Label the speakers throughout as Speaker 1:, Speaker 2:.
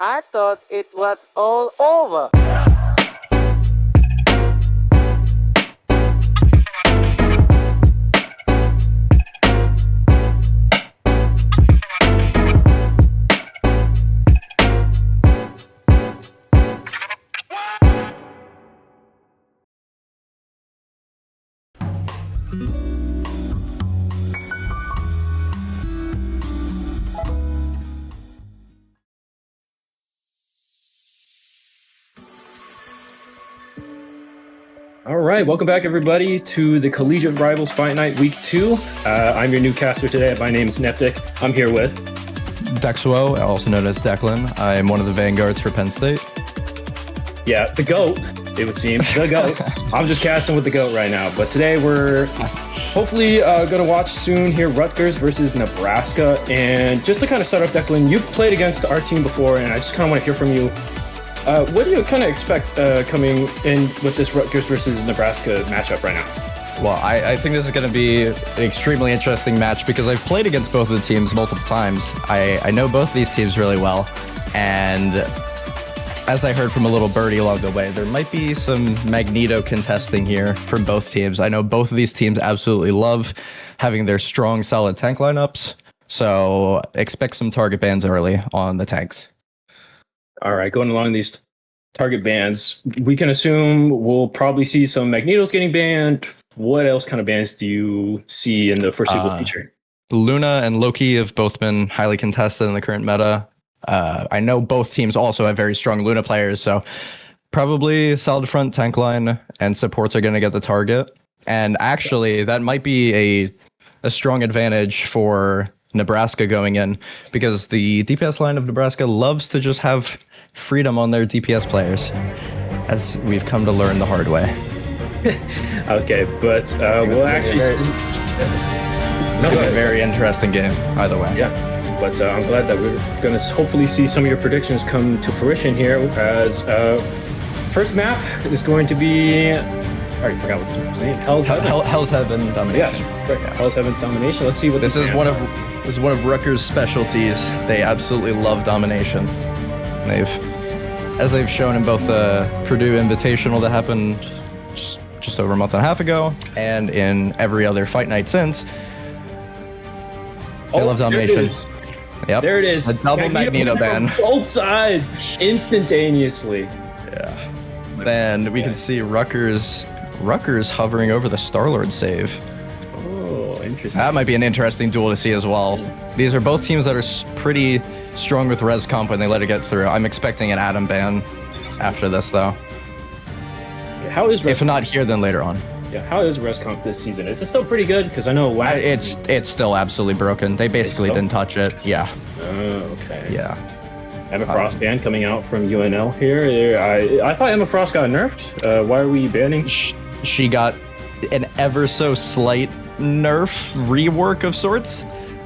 Speaker 1: I thought it was all over.
Speaker 2: All right, welcome back, everybody, to the Collegiate Rivals Fight Night Week 2. I'm your new caster today. My name is Neptic. I'm here with
Speaker 3: Dexwo, also known as Declan. I am one of the vanguards for Penn State.
Speaker 2: Yeah, the GOAT, it would seem. The GOAT. I'm just casting with the GOAT right now. But today we're hopefully going to watch soon here Rutgers versus Nebraska. And just to kind of start off, Declan, you've played against our team before, and I just kind of want to hear from you. What do you kind of expect coming in with this Rutgers versus Nebraska matchup right now?
Speaker 3: Well, I think this is going to be an extremely interesting match because I've played against both of the teams multiple times. I know both of these teams really well, and as I heard from a little birdie along the way, there might be some Magneto contesting here from both teams. I know both of these teams absolutely love having their strong, solid tank lineups, so expect some target bans early on the tanks.
Speaker 2: All right, going along these target bans, we can assume we'll probably see some Magnetos getting banned. What else kind of bans do you see in the foreseeable future?
Speaker 3: Luna and Loki have both been highly contested in the current meta. I know both teams also have very strong Luna players, so probably solid front tank line and supports are going to get the target. And actually, that might be a strong advantage for Nebraska going in, because the DPS line of Nebraska loves to just have freedom on their DPS players, as we've come to learn the hard way.
Speaker 2: Okay, but we'll actually see.
Speaker 3: It's a very interesting game, either way.
Speaker 2: Yeah, but I'm glad that we're going to hopefully see some of your predictions come to fruition here, as first map is going to be, I already forgot what this map's name. Hell's
Speaker 3: Heaven Domination.
Speaker 2: Yes, correct. Yeah. Hell's Heaven Domination. Let's see what
Speaker 3: this is. One of Rutgers' specialties. They absolutely love domination. As they've shown in both the Purdue Invitational that happened just over a month and a half ago, and in every other fight night since. They love domination.
Speaker 2: Yep. There it is.
Speaker 3: A double Magneto ban.
Speaker 2: Both sides instantaneously.
Speaker 3: Yeah. Then we can see Rutgers hovering over the Star-Lord save.
Speaker 2: Oh, interesting.
Speaker 3: That might be an interesting duel to see as well. These are both teams that are pretty strong with res comp when they let it get through. I'm expecting an Adam ban after this, though.
Speaker 2: How is
Speaker 3: if not here, then later on.
Speaker 2: Yeah, how is res comp this season? Is it still pretty good? Because I know last
Speaker 3: it's still absolutely broken. They basically didn't touch it. Yeah.
Speaker 2: Oh, okay.
Speaker 3: Yeah.
Speaker 2: Emma Frost ban coming out from UNL here. I thought Emma Frost got nerfed. Why are we banning?
Speaker 3: She got an ever so slight nerf rework of sorts.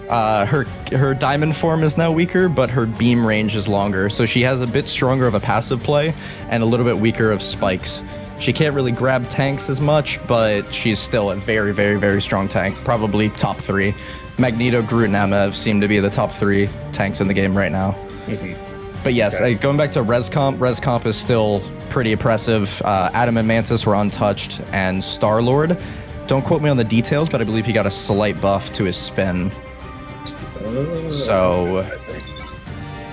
Speaker 3: Her diamond form is now weaker, but her beam range is longer, so she has a bit stronger of a passive play and a little bit weaker of spikes. She can't really grab tanks as much, but she's still a very, very, very strong tank, probably top 3. Magneto, Groot, and Emma seem to be the top 3 tanks in the game right now. Mm-hmm. But yes, going back to res comp is still pretty impressive. Adam and Mantis were untouched, and Star-Lord, don't quote me on the details, but I believe he got a slight buff to his spin. So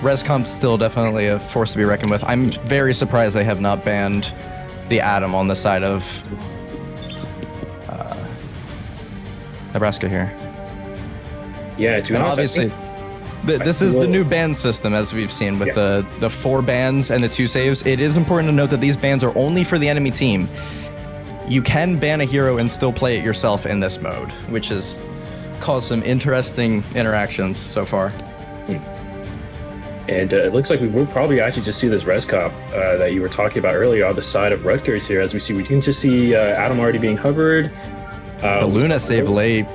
Speaker 3: res comp's still definitely a force to be reckoned with. I'm very surprised they have not banned the Adam on the side of Nebraska here.
Speaker 2: Yeah, to be honest,
Speaker 3: obviously this is the new ban system, as we've seen with the 4 bans and the 2 saves. It is important to note that these bans are only for the enemy team. You can ban a hero and still play it yourself in this mode, which has caused some interesting interactions so far.
Speaker 2: And it looks like we will probably actually just see this res comp that you were talking about earlier on the side of Rutgers here. As we can just see Adam already being hovered.
Speaker 3: The Luna save late.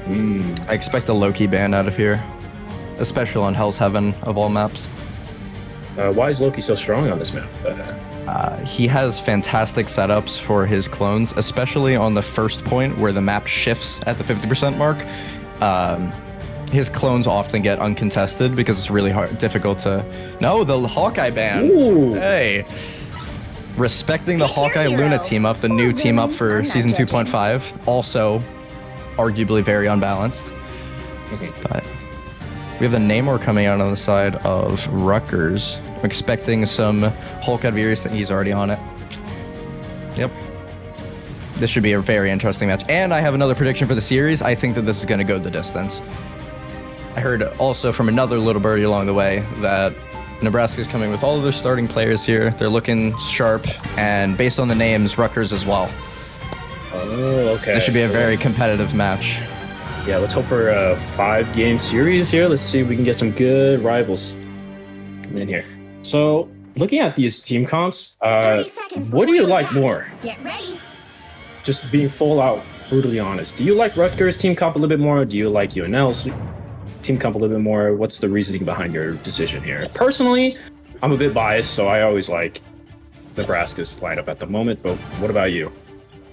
Speaker 3: I expect a Loki ban out of here, especially on Hell's Heaven of all maps.
Speaker 2: Why is Loki so strong on this map?
Speaker 3: He has fantastic setups for his clones, especially on the first point where the map shifts at the 50% mark. his clones often get uncontested because it's really difficult to... No, the Hawkeye ban.
Speaker 2: Ooh.
Speaker 3: Hey. Respecting the Hawkeye Luna team up, the new team up for Season 2.5. Also, arguably very unbalanced. But we have the Namor coming out on the side of Rutgers. I'm expecting some Hulk Advirius. He's already on it. Yep. This should be a very interesting match. And I have another prediction for the series. I think that this is going to go the distance. I heard also from another little birdie along the way that Nebraska is coming with all of their starting players here. They're looking sharp, and based on the names, Rutgers as well.
Speaker 2: Oh, okay.
Speaker 3: This should be a very competitive match.
Speaker 2: Yeah, let's hope for a 5-game series here. Let's see if we can get some good rivals coming in here. So, looking at these team comps, what do you like more?
Speaker 4: Get ready.
Speaker 2: Just being full out, brutally honest. Do you like Rutgers team comp a little bit more? Do you like UNL's team comp a little bit more? What's the reasoning behind your decision here? Personally, I'm a bit biased, so I always like Nebraska's lineup at the moment, but what about you?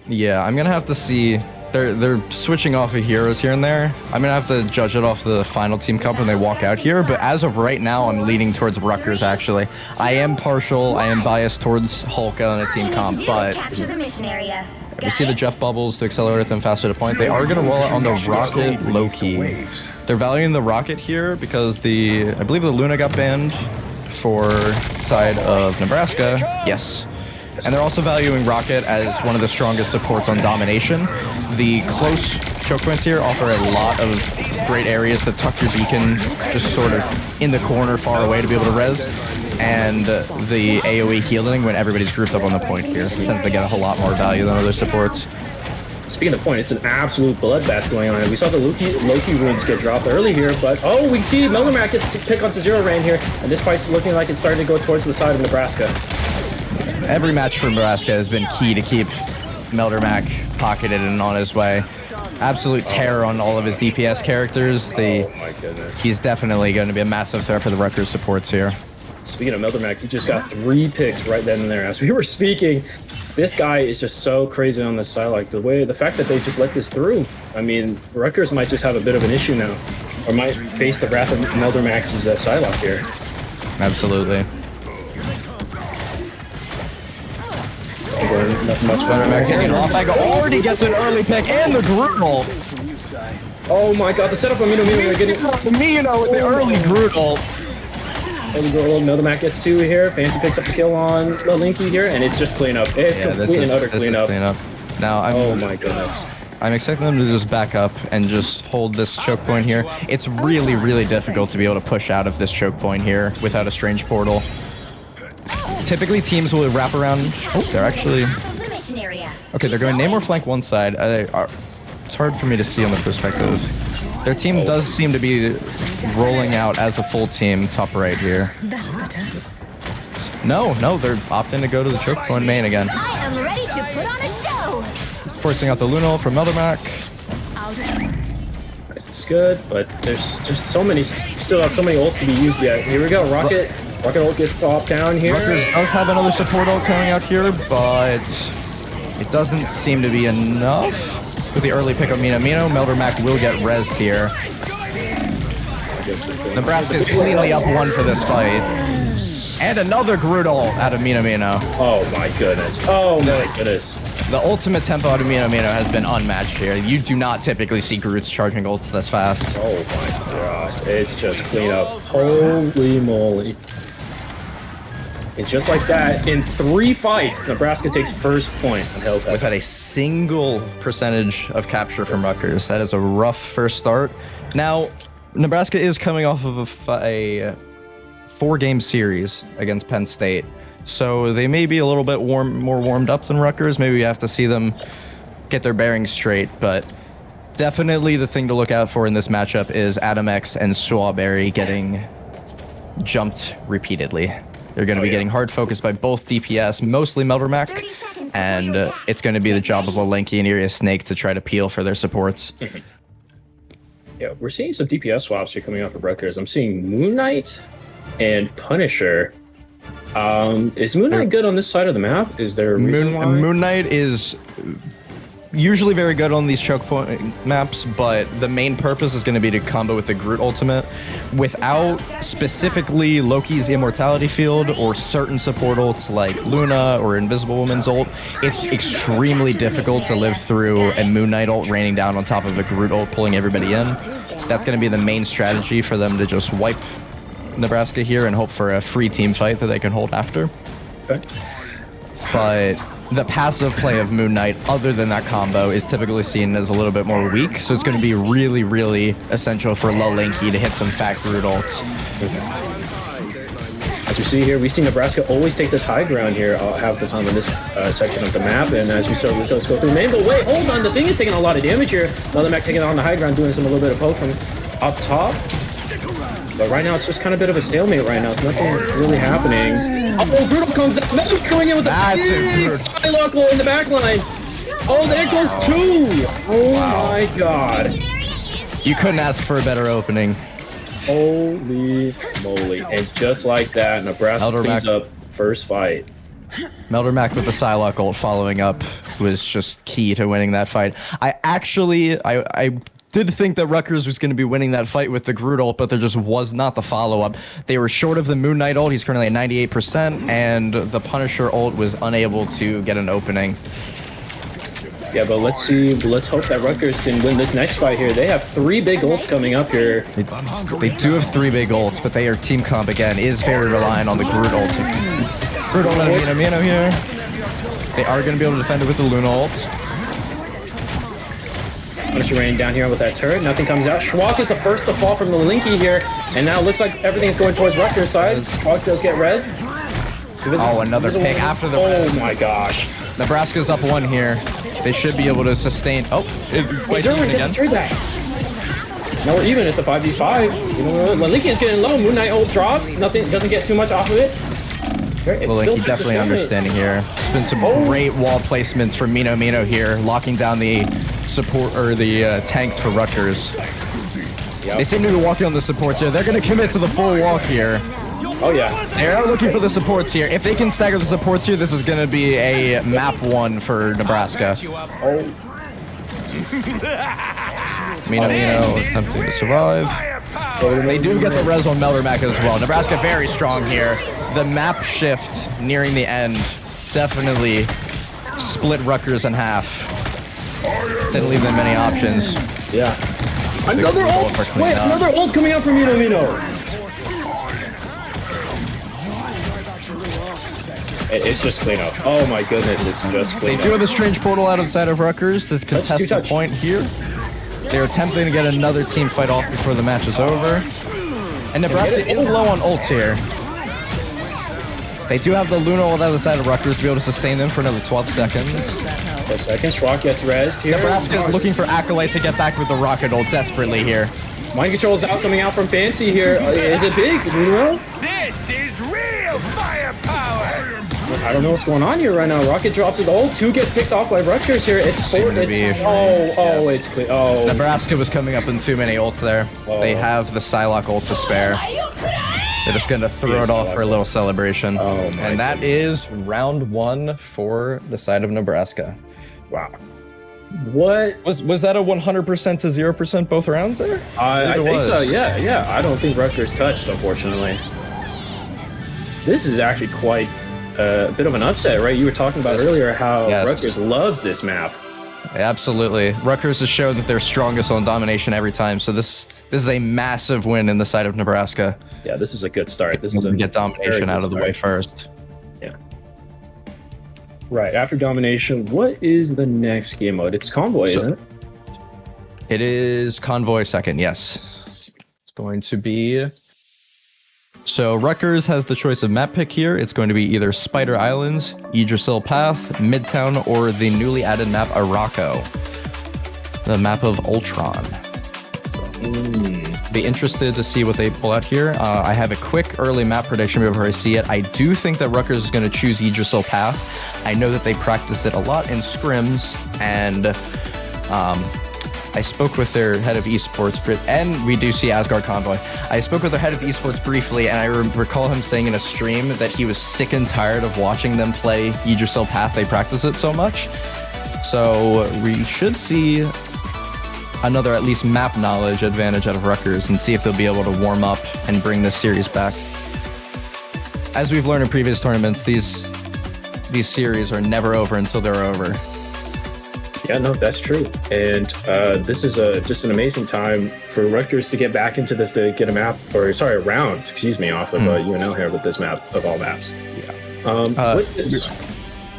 Speaker 3: Yeah, I'm gonna have to see. They're switching off of heroes here and there. I'm gonna have to judge it off the final team comp when they walk out here, but as of right now, I'm leaning towards Rutgers, actually. I am biased towards Hulk on a team comp, but
Speaker 4: Capture the mission area.
Speaker 3: we see the Jeff bubbles to accelerate them faster to point. They are going to roll out on the Rocket Loki. They're valuing the Rocket here because I believe the Luna got banned for side of Nebraska. Yes. And they're also valuing Rocket as one of the strongest supports on domination. The close choke points here offer a lot of great areas to tuck your beacon just sort of in the corner far away to be able to res. And the AoE healing when everybody's grouped up on the point here tends to get a whole lot more value than other supports.
Speaker 2: Speaking of point, it's an absolute bloodbath going on. We saw the Loki runes get dropped early here, but oh, we see Meldermac gets to pick onto Zero Rain here, and this fight's looking like it's starting to go towards the side of Nebraska.
Speaker 3: Every match for Nebraska has been key to keep Meldermac pocketed and on his way. Absolute terror on all of his DPS characters.
Speaker 2: Oh my goodness.
Speaker 3: He's definitely going to be a massive threat for the Rutgers supports here.
Speaker 2: Speaking of Meldermac, he just got 3 picks right then and there. As we were speaking, this guy is just so crazy on this side. Like the fact that they just let this through. I mean, Rutgers might just have a bit of an issue now, or might face the wrath of Meldermac's Psylocke here.
Speaker 3: Absolutely.
Speaker 2: Nothing much better.
Speaker 3: Off already gets an early pick and the Grudel.
Speaker 2: Oh my god, the setup of Mino Mino getting
Speaker 3: Mino with the early Grudel.
Speaker 2: Meldermac gets 2 here. Fancy picks up the kill on Linky here, and it's just cleanup. It's complete and utter cleanup.
Speaker 3: Now,
Speaker 2: oh my goodness.
Speaker 3: I'm expecting them to just back up and just hold this choke point here. It's really, really difficult to be able to push out of this choke point here without a strange portal. Typically, teams will wrap around. Oh, they're actually... Okay, they're going Namor flank one side. It's hard for me to see on the perspective. Their team does seem to be rolling out as a full team top right here.
Speaker 4: That's better.
Speaker 3: No, they're opting to go to the choke point main again.
Speaker 4: I am ready to put on a show.
Speaker 3: Forcing out the Lunal from Meldermac.
Speaker 2: It's good, but there's just so many, still have so many ults to be used yet. Here we go, Rocket ult gets popped down here.
Speaker 3: Rutgers does have another support ult coming out here, but it doesn't seem to be enough. With the early pick of Mino Mino, Meldermac will get rezzed here. Nebraska is cleanly up 1 for this fight. And another Grudel out of Mino Mino.
Speaker 2: Oh my goodness. Oh my goodness.
Speaker 3: The ultimate tempo out of Mino Mino has been unmatched here. You do not typically see Groots charging ults this fast.
Speaker 2: Oh my gosh. It's just clean up. Holy moly. And just like that, in 3 fights, Nebraska takes first point on Hell's Heaven.
Speaker 3: Without a single percentage of capture from Rutgers. That is a rough first start. Now, Nebraska is coming off of a 4-game series against Penn State. So they may be a little bit more warmed up than Rutgers. Maybe we have to see them get their bearings straight. But definitely the thing to look out for in this matchup is Adam X and Swawberry getting jumped repeatedly. They're going to be getting hard focused by both DPS, mostly Meldermac, and it's going to be the job of Olenki and Irius Snake to try to peel for their supports.
Speaker 2: Yeah, we're seeing some DPS swaps here coming off of Rutgers. I'm seeing Moon Knight and Punisher. Is Moon Knight good on this side of the map? Is there a reason why?
Speaker 3: Moon Knight is usually very good on these choke point maps, but the main purpose is going to be to combo with the Groot ultimate. Without specifically Loki's immortality field or certain support ults like Luna or Invisible Woman's ult, it's extremely difficult to live through a Moon Knight ult raining down on top of a Groot ult pulling everybody in. That's going to be the main strategy for them to just wipe Nebraska here and hope for a free team fight that they can hold after.
Speaker 2: Okay.
Speaker 3: But the passive play of Moon Knight, other than that combo, is typically seen as a little bit more weak, so it's going to be really, really essential for Low Linky to hit some fat Groot ults.
Speaker 2: As you see here, we see Nebraska always take this high ground here. I'll have this on this section of the map, and as we start with those go through main, but wait, hold on, the thing is taking a lot of damage here. Another mech taking it on the high ground, doing some a little bit of poke from up top. But right now, it's just kind of a bit of a stalemate right now. Nothing really happening. Oh, Brutal comes out. Metal's going in with the big Psylocke in the back line. Oh, there goes two. Oh, my God.
Speaker 3: You couldn't ask for a better opening.
Speaker 2: Holy moly. And just like that, Nebraska cleans up first fight.
Speaker 3: Meldermac with the Psylocke ult following up was just key to winning that fight. I did think that Rutgers was going to be winning that fight with the Groot ult, but there just was not the follow-up. They were short of the Moon Knight ult. He's currently at 98%, and the Punisher ult was unable to get an opening.
Speaker 2: Yeah, but let's see. Let's hope that Rutgers can win this next fight here. They have 3 big ults coming up here.
Speaker 3: They do have 3 big ults, but their team comp, again, is very reliant on the Groot ult. Groot ult and Mino here. They are going to be able to defend it with the Luna ult.
Speaker 2: Punisher raining down here with that turret. Nothing comes out. Schwalk is the first to fall from the Linky here. And now it looks like everything's going towards Rutgers' side. Schwalk does get res.
Speaker 3: Oh, another pick after the res.
Speaker 2: Oh my gosh.
Speaker 3: Nebraska's up 1 here. They should be able to sustain. Oh,
Speaker 2: Wait, again. Now we're even. It's a 5v5. You know, Linky is getting low. Moon Knight ult drops. Nothing, doesn't get too much off of it.
Speaker 3: Well, Linky definitely understanding here. There's been some great wall placements from Mino here, locking down the support or the tanks for Rutgers.
Speaker 2: Yep.
Speaker 3: They seem to be walking on the supports here. They're going to commit to the full walk here.
Speaker 2: Oh yeah.
Speaker 3: They're looking for the supports here. If they can stagger the supports here, this is going to be a map 1 for Nebraska.
Speaker 2: Oh.
Speaker 3: Mino is attempting to survive. They do get the res on Meldermac as well. Nebraska very strong here. The map shift nearing the end definitely split Rutgers in half. Didn't leave them many options.
Speaker 2: Yeah. Another ult! Wait, another ult coming out from Mino. It's just clean up. Oh my goodness, it's just clean up.
Speaker 3: They do have a strange portal out of the side of Rutgers to contest the point here. They're attempting to get another team fight off before the match is over. And Nebraska is low on ults here. They do have the Luna ult out of the side of Rutgers to be able to sustain them for another 12 seconds.
Speaker 2: 12 seconds, Rock gets rezzed here.
Speaker 3: Nebraska is looking for Acolyte to get back with the rocket ult desperately here.
Speaker 2: Mind control is out, coming out from Fancy here. Is it big? Do you know?
Speaker 5: This is real firepower!
Speaker 2: I don't know what's going on here right now. Rocket drops it all. 2 get picked off by Rutgers here. It's 4. It's clear. Oh.
Speaker 3: Nebraska was coming up in too many ults there. They have the Psylocke ult to spare. They're just going to throw it off for a little celebration. And that is round 1 for the side of Nebraska.
Speaker 2: Wow. What?
Speaker 3: Was that a 100% to 0% both rounds there?
Speaker 2: I think so, yeah. I don't think Rutgers touched, unfortunately. This is actually quite a bit of an upset, right? You were talking about earlier how Rutgers loves this map.
Speaker 3: Absolutely. Rutgers has shown that they're strongest on domination every time, so this is a massive win in the side of Nebraska.
Speaker 2: Yeah, this is a good start. This is a
Speaker 3: get domination out of the way first.
Speaker 2: Yeah. Right, after domination, what is the next game mode? It's Convoy, isn't it?
Speaker 3: It is Convoy second, yes. It's going to be... So Rutgers has the choice of map pick here. It's going to be either Spider Islands, Yggdrasil Path, Midtown, or the newly added map Araco, the map of Ultron. Be interested to see what they pull out here. I have a quick early map prediction before I see it. I do think that Rutgers is going to choose Yggdrasil Path. I know that they practice it a lot in scrims, and I spoke with their head of esports, and we do see Asgard Convoy. I spoke with their head of esports briefly, and I recall him saying in a stream that he was sick and tired of watching them play Yggdrasil Path. They practice it so much. So we should see another at least map knowledge advantage out of Rutgers and see if they'll be able to warm up and bring this series back. As we've learned in previous tournaments, these series are never over until they're over.
Speaker 2: Yeah, no, that's true. And this is just an amazing time for Rutgers to get back into this, to get a map, or sorry, a round, excuse me, off of UNL here with this map of all maps. Yeah.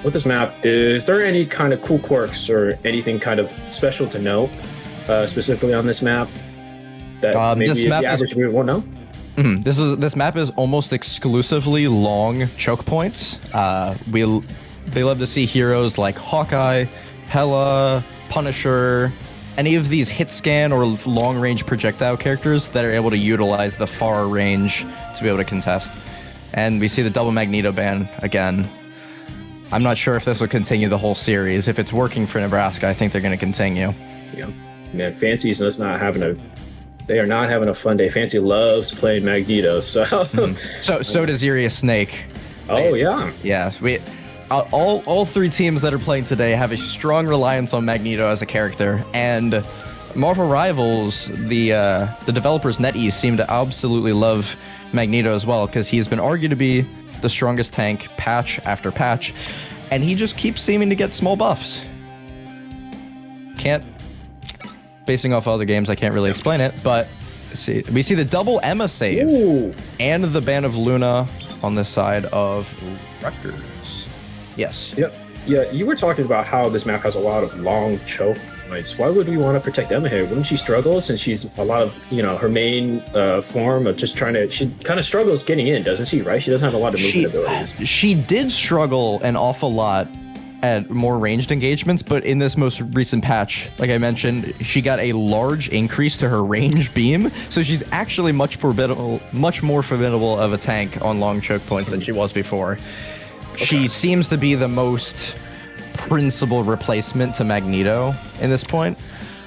Speaker 2: With this map, is there any kind of cool quirks or anything kind of special to note, specifically on this map, that maybe the average viewer won't know?
Speaker 3: This map is almost exclusively long choke points. They love to see heroes like Hawkeye, Hela, Punisher, any of these hit scan or long range projectile characters that are able to utilize the far range to be able to contest. And we see the double Magneto ban again. I'm not sure if this will continue the whole series. If it's working for Nebraska, I think they're going to continue.
Speaker 2: Yeah, man, Fancy's just not having a. They are not having a fun day. Fancy loves playing Magneto, so.
Speaker 3: So does Urias Snake.
Speaker 2: Oh yeah.
Speaker 3: Yes, all three teams that are playing today have a strong reliance on Magneto as a character, and Marvel Rivals, the developers NetEase, seem to absolutely love Magneto as well, because he's been argued to be the strongest tank patch after patch, and he just keeps seeming to get small buffs. Basing off other games, I can't really explain it, but we see the double Emma save.
Speaker 2: Ooh.
Speaker 3: And the ban of Luna on this side of Rutgers. Yes.
Speaker 2: Yep. Yeah, you were talking about how this map has a lot of long choke points. Why would we want to protect Emma here? Wouldn't she struggle, since she's a lot of, her main form of just trying to, she kind of struggles getting in, doesn't she, right? She doesn't have a lot of movement abilities.
Speaker 3: She did struggle an awful lot at more ranged engagements, but in this most recent patch, like I mentioned, she got a large increase to her range beam, so she's actually much more formidable of a tank on long choke points than she was before. Okay. She seems to be the most principal replacement to Magneto in this point.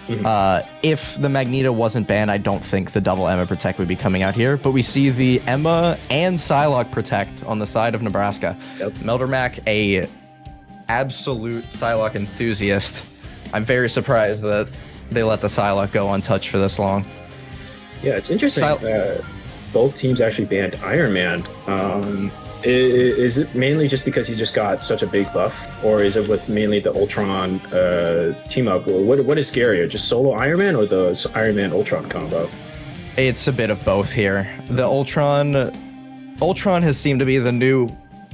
Speaker 3: If the Magneto wasn't banned, I don't think the double Emma Protect would be coming out here, but we see the Emma and Psylocke Protect on the side of Nebraska.
Speaker 2: Yep.
Speaker 3: Meldermac, a absolute Psylocke enthusiast. I'm very surprised that they let the Psylocke go untouched for this long.
Speaker 2: Yeah, it's interesting that both teams actually banned Iron Man. Is it mainly just because he just got such a big buff, or is it with mainly the Ultron team up? What is scarier, just solo Iron Man or the Iron Man Ultron combo?
Speaker 3: It's a bit of both here. The Ultron has seemed to be the new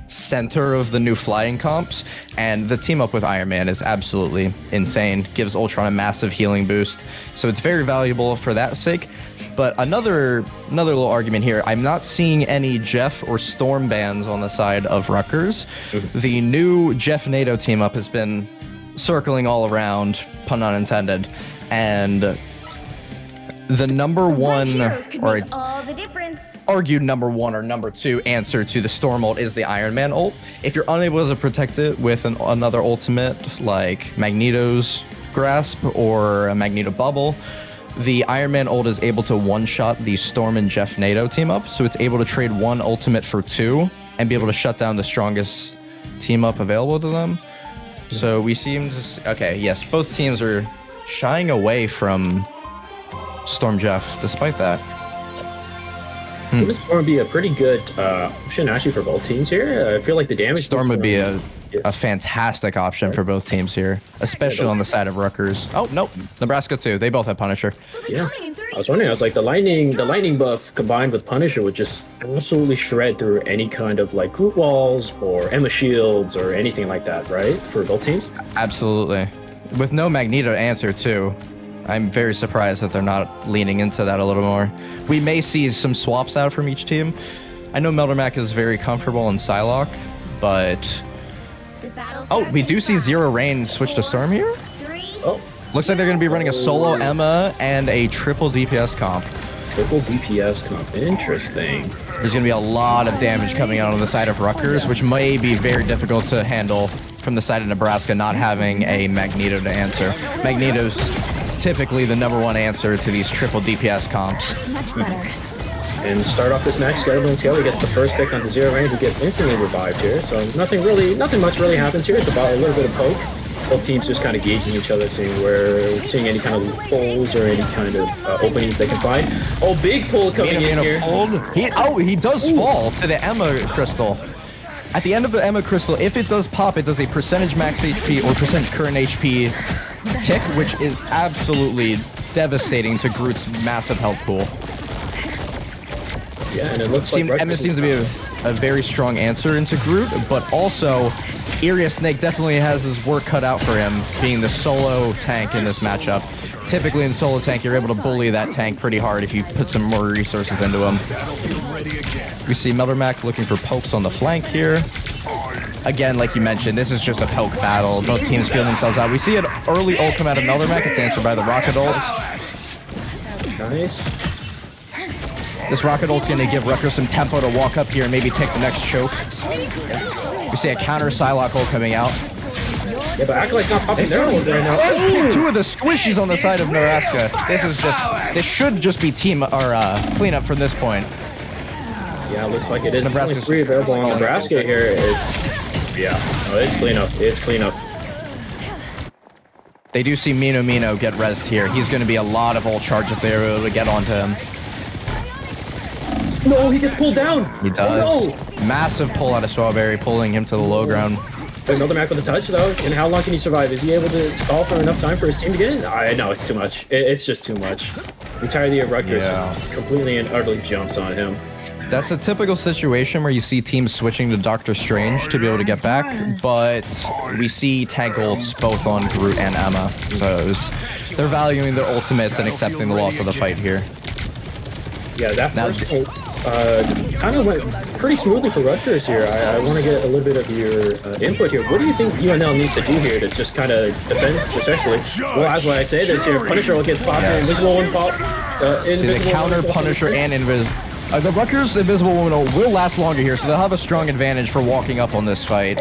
Speaker 3: center of the new flying comps, and the team up with Iron Man is absolutely insane. Gives Ultron a massive healing boost, so it's very valuable for that sake. But another little argument here, I'm not seeing any Jeff or Storm bans on the side of Rutgers. The new Jeff NATO team up has been circling all around, pun not intended, and the number one, or argued number one or number two answer to the Storm ult is the Iron Man ult. If you're unable to protect it with another ultimate like Magneto's Grasp or a Magneto Bubble, the Iron Man ult is able to one-shot the Storm and Jeff NATO team up, so it's able to trade one ultimate for two and be able to shut down the strongest team up available to them. So we seem to... Okay, yes, both teams are shying away from Storm Jeff, despite that.
Speaker 2: This is going to be a pretty good option actually for both teams here. I feel like the damage...
Speaker 3: Storm would be a fantastic option for both teams here, especially on the side of Rutgers. Oh, nope. Nebraska too. They both have Punisher.
Speaker 2: Yeah. I was wondering, I was like, the lightning buff combined with Punisher would just absolutely shred through any kind of like group walls or Emma shields or anything like that, right? For both teams? Absolutely.
Speaker 3: With no Magneto answer too. I'm very surprised that they're not leaning into that a little more. We may see some swaps out from each team. I know Meldermac is very comfortable in Psylocke, but... Oh, we do see Zero Rain switch to Storm here?
Speaker 2: Oh.
Speaker 3: Looks like they're going to be running a solo Emma and a triple DPS comp.
Speaker 2: Triple DPS comp. Interesting.
Speaker 3: There's going to be a lot of damage coming out on the side of Rutgers, which may be very difficult to handle from the side of Nebraska, not having a Magneto to answer. Magneto's typically the number one answer to these triple DPS comps.
Speaker 2: And start off this match, Skelly gets the first pick onto Zero Rain, who gets instantly revived here. So nothing much really happens here. It's about a little bit of poke. both teams just kind of gauging each other, seeing any kind of loopholes or any kind of openings they can find. Oh, big pull coming in here.
Speaker 3: He does fall to the Emma Crystal. At the end of the Emma Crystal, if it does pop, it does a percentage max HP or percent current HP tick, which is absolutely devastating to Groot's massive health pool.
Speaker 2: Yeah, and it looks like
Speaker 3: Emma seems to be a very strong answer into Groot, but also Irius Snake definitely has his work cut out for him, being the solo tank in this matchup. Typically in solo tank, you're able to bully that tank pretty hard if you put some more resources into him. We see Meldermac looking for pokes on the flank here. Again, like you mentioned, this is just a poke battle. Both teams feel themselves out. We see an early ult come out of Meldermac. It's answered by the rocket ult.
Speaker 2: Nice.
Speaker 3: This rocket ult's going to give Rutgers some tempo to walk up here and maybe take the next choke. We see a counter Psylocke ult coming out.
Speaker 2: Yeah, but Acolyte's not popping their ult right now.
Speaker 3: Two of the squishies on the side of Nebraska. This should just be team or cleanup from this point.
Speaker 2: Yeah, it looks like it is.
Speaker 3: Nebraska's
Speaker 2: There's only 3 available on Nebraska here. It's cleanup. It's cleanup.
Speaker 3: They do see Mino get rezzed here. He's going to be a lot of ult charge if they're able to get onto him.
Speaker 2: No, he gets pulled down.
Speaker 3: He does.
Speaker 2: Oh, no.
Speaker 3: Massive pull out of Strawberry, pulling him to the low ground.
Speaker 2: Another Mac with a touch, though. And how long can he survive? Is he able to stall for enough time for his team to get in? I know, it's too much. It's just too much. The entirety of Rutgers just completely and utterly jumps on him.
Speaker 3: That's a typical situation where you see teams switching to Doctor Strange to be able to get back, but we see tank ults both on Groot and Emma. So they're valuing their ultimates and accepting the loss of the fight here.
Speaker 2: Yeah, that first ult kind of went pretty smoothly for Rutgers here. I want to get a little bit of your input here. What do you think UNL needs to do here to just kind of defend successfully? Well, as what I say this here, Punisher will get popped, Invisible one pop.
Speaker 3: See the counter Punisher and Invisible. The Rutgers Invisible Woman will last longer here, so they'll have a strong advantage for walking up on this fight.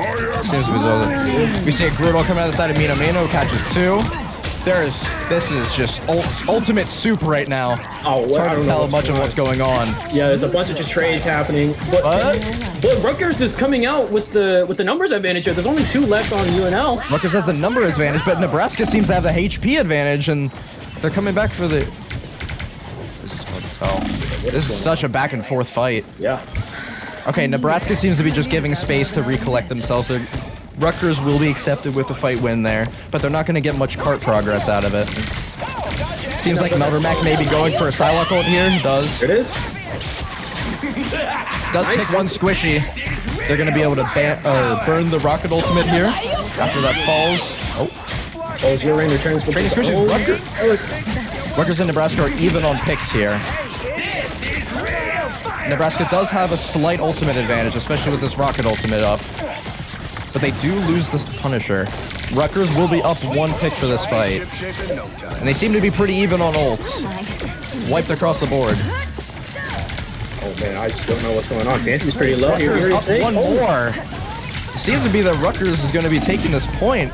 Speaker 3: We see a Groot come out of the side of Mino. Mino catches 2. This is just ultimate soup right now.
Speaker 2: Oh,
Speaker 3: it's hard to tell much of what's going on.
Speaker 2: Yeah, there's a bunch of just trades happening. But Rutgers is coming out with the numbers advantage here. There's only 2 left on UNL.
Speaker 3: Rutgers has the number advantage, but Nebraska seems to have the HP advantage, and they're coming back for the... This is hard to tell. This is such a back and forth fight.
Speaker 2: Yeah.
Speaker 3: Okay, Nebraska seems to be just giving space to recollect themselves. Rutgers will be accepted with the fight win there, but they're not going to get much cart progress out of it. Seems like Meldermac may be going for a Psylocke ult here. Does.
Speaker 2: It is.
Speaker 3: Does pick one squishy. They're going to be able to burn the rocket ultimate here after that falls.
Speaker 2: Oh, Zero Rain returns for
Speaker 3: squishy. Rutgers and Nebraska are even on picks here. Nebraska does have a slight ultimate advantage, especially with this rocket ultimate up. But they do lose this Punisher. Rutgers will be up 1 pick for this fight. And they seem to be pretty even on ults. Wiped across the board.
Speaker 2: Oh man, I just don't know what's going on. Fantasy's pretty low here.
Speaker 3: Rutgers up 1 more. It seems to be that Rutgers is going to be taking this point.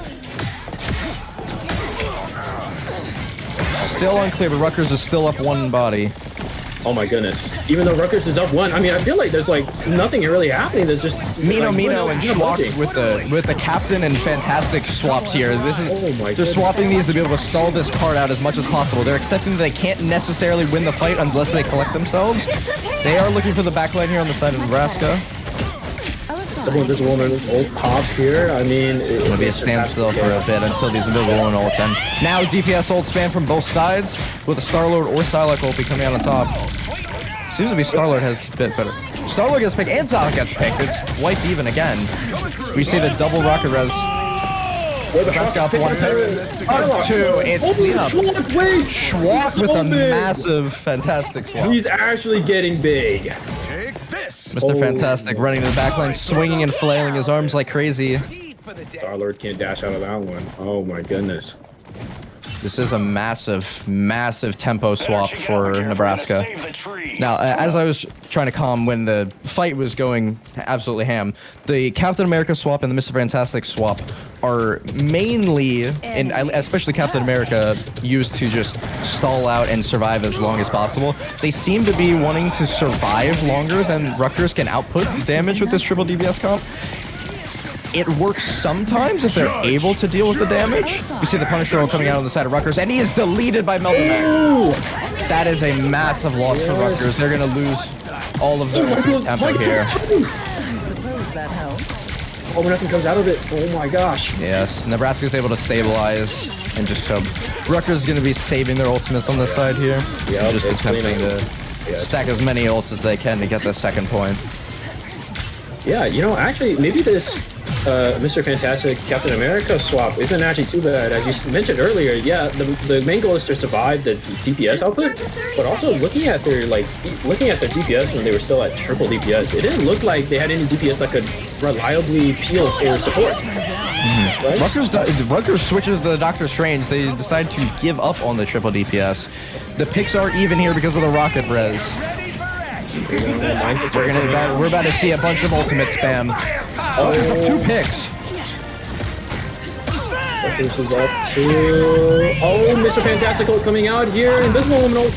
Speaker 3: Still unclear, but Rutgers is still up 1 body.
Speaker 2: Oh my goodness. Even though Rutgers is up 1, I mean, I feel like there's like nothing really happening. There's just
Speaker 3: Mino and Schwab with the captain and fantastic swaps here. This is they're swapping these to be able to stall this card out as much as possible. They're accepting that they can't necessarily win the fight unless they collect themselves. They are looking for the backline here on the side of Nebraska.
Speaker 2: Double Invisible Woman ult pop here. I mean,
Speaker 3: it'll be a standstill for a bit until these Invisible Woman ults end. Now DPS ult spam from both sides with a Star-Lord or Psylocke ult coming out on top. Seems to be Star-Lord has a bit better. Star-Lord gets picked and Psylocke gets picked. It's wiped even again. We see the double rocket res. Nebraska up 1 2. It's cleanup. Schwab with a massive, fantastic swap.
Speaker 2: He's actually getting big.
Speaker 3: Mr. Fantastic running to the backline, swinging and flailing his arms like crazy.
Speaker 2: Star-Lord can't dash out of that one. Oh my goodness.
Speaker 3: This is a massive, massive tempo swap for Nebraska. Now, as I was trying to calm when the fight was going absolutely ham, the Captain America swap and the Mr. Fantastic swap are mainly, and especially Captain America, used to just stall out and survive as long as possible. They seem to be wanting to survive longer than Rutgers can output damage with this triple DPS comp. It works sometimes if they're able to deal with the damage. You see the Punisher roll coming out on the side of Rutgers, and he is deleted by Meldemek. That is a massive loss for Rutgers. They're going to lose all of their tempo here.
Speaker 6: I suppose that helps.
Speaker 2: Oh, nothing comes out of it. Oh my gosh.
Speaker 3: Yes, Nebraska's able to stabilize and just Rutgers is going to be saving their ultimates on this side here.
Speaker 2: Yeah,
Speaker 3: just attempting to stack as many ults as they can to get the second point.
Speaker 2: Yeah, you know, actually, maybe this Mr. Fantastic Captain America swap isn't actually too bad. As you mentioned earlier, yeah, the main goal is to survive the DPS output, but also looking at their DPS when they were still at triple DPS, it didn't look like they had any DPS that could reliably peel for supports. Right?
Speaker 3: Rutgers switches to the Doctor Strange. They decide to give up on the triple DPS. The picks are even here because of the rocket res. We're about to see a bunch of ultimate spam. Oh, up 2 picks.
Speaker 2: Rutgers is up to... Oh, Mr. Fantastic ult coming out here. Invisible Woman ult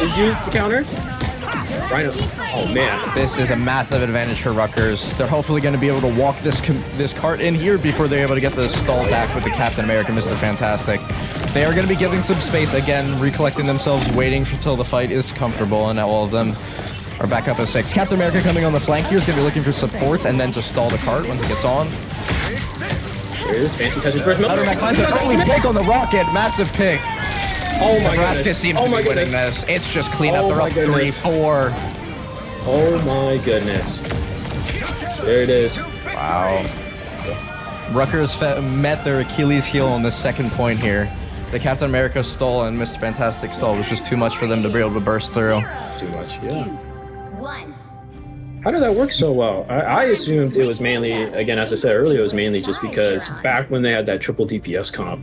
Speaker 2: is used to counter. Rhino. Oh man,
Speaker 3: this is a massive advantage for Rutgers. They're hopefully going to be able to walk this cart in here before they're able to get the stall back with the Captain America, Mr. Fantastic. They are going to be giving some space again, recollecting themselves, waiting until the fight is comfortable, and now all of them are back up at 6. Captain America coming on the flank here is going to be looking for supports and then to stall the cart once it gets on.
Speaker 2: There it is. Fancy touches first.
Speaker 3: Meldemek finds an early pick on the rocket. Massive pick.
Speaker 2: Oh my
Speaker 3: Nebraska
Speaker 2: goodness.
Speaker 3: seems to be winning this. It's just clean up.
Speaker 2: Oh
Speaker 3: They're
Speaker 2: my
Speaker 3: up
Speaker 2: goodness.
Speaker 3: 3-4.
Speaker 2: Oh my goodness. There it is.
Speaker 3: Wow. Rutgers met their Achilles heel on the second point here. The Captain America stall and Mr. Fantastic stall was just too much for them to be able to burst through.
Speaker 2: Too much, yeah.
Speaker 4: 2, 1.
Speaker 2: How did that work so well? I assumed it was mainly, again, as I said earlier, it was mainly just because back when they had that triple DPS comp,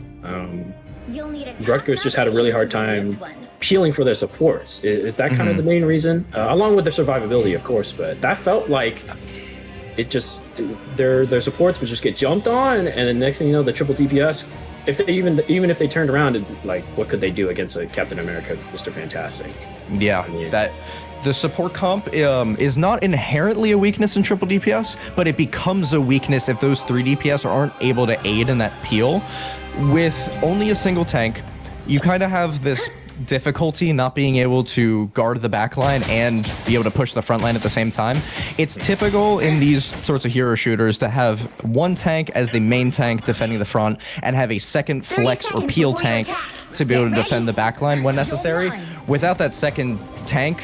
Speaker 2: Rutgers just had a really hard time peeling for their supports. Is that kind of the main reason? Along with their survivability, of course, but that felt like it just, their supports would just get jumped on, and the next thing you know, the triple DPS, if they even if they turned around, like, what could they do against a Captain America, Mr. Fantastic?
Speaker 3: Yeah, that the support comp is not inherently a weakness in triple DPS, but it becomes a weakness if those 3 DPS aren't able to aid in that peel. With only a single tank, you kind of have this difficulty not being able to guard the back line and be able to push the front line at the same time. It's typical in these sorts of hero shooters to have one tank as the main tank defending the front and have a second flex or peel tank to be able to defend the back line when necessary. Without that second tank,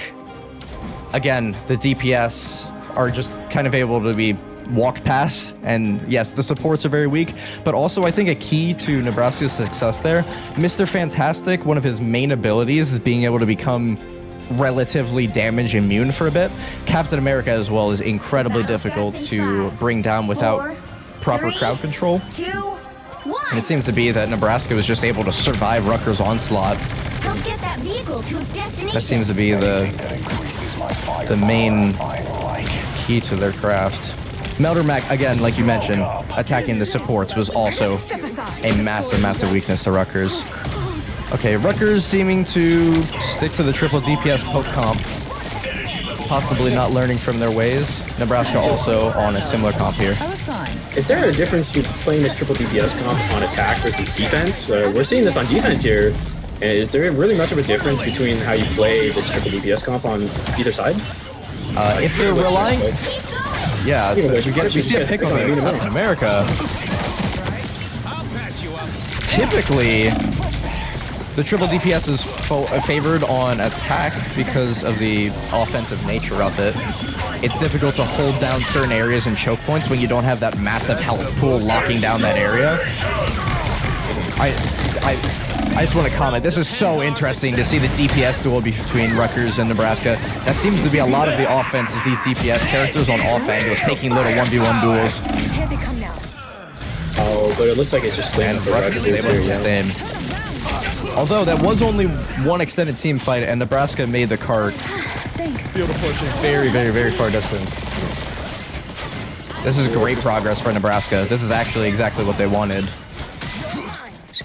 Speaker 3: again, the DPS are just kind of able to be walked past, and yes, the supports are very weak, but also I think a key to Nebraska's success there, Mr. Fantastic, one of his main abilities is being able to become relatively damage immune for a bit. Captain America as well is incredibly difficult to bring down without proper crowd control.
Speaker 4: 2, 1.
Speaker 3: And it seems to be that Nebraska was just able to survive Rutgers' onslaught.
Speaker 4: Help get that vehicle to its destination.
Speaker 3: That seems to be the main key to their craft. Meldemek, again, like you mentioned, attacking the supports was also a massive weakness to Rutgers. Okay, Rutgers seeming to stick to the triple DPS poke comp, possibly not learning from their ways. Nebraska also on a similar comp here.
Speaker 2: Is there a difference between playing this triple DPS comp on attack versus defense? We're seeing this on defense here. And is there really much of a difference between how you play this triple DPS comp on either side?
Speaker 3: If you're relying... Yeah, you see a pick on the America. Typically, the triple DPS is favored on attack because of the offensive nature of it. It's difficult to hold down certain areas and choke points when you don't have that massive health pool locking down that area. I just want to comment, this is so interesting to see the DPS duel between Rutgers and Nebraska. That seems to be a lot of the offense is these DPS characters on off angles taking little 1v1 duels.
Speaker 6: Here they come now.
Speaker 2: Oh, but it looks like it's just playing for
Speaker 3: Rutgers is able to sustain. Although that was only one extended team fight and Nebraska made the cart field of fortune very far distance. This is great progress for Nebraska. This is actually exactly what they wanted.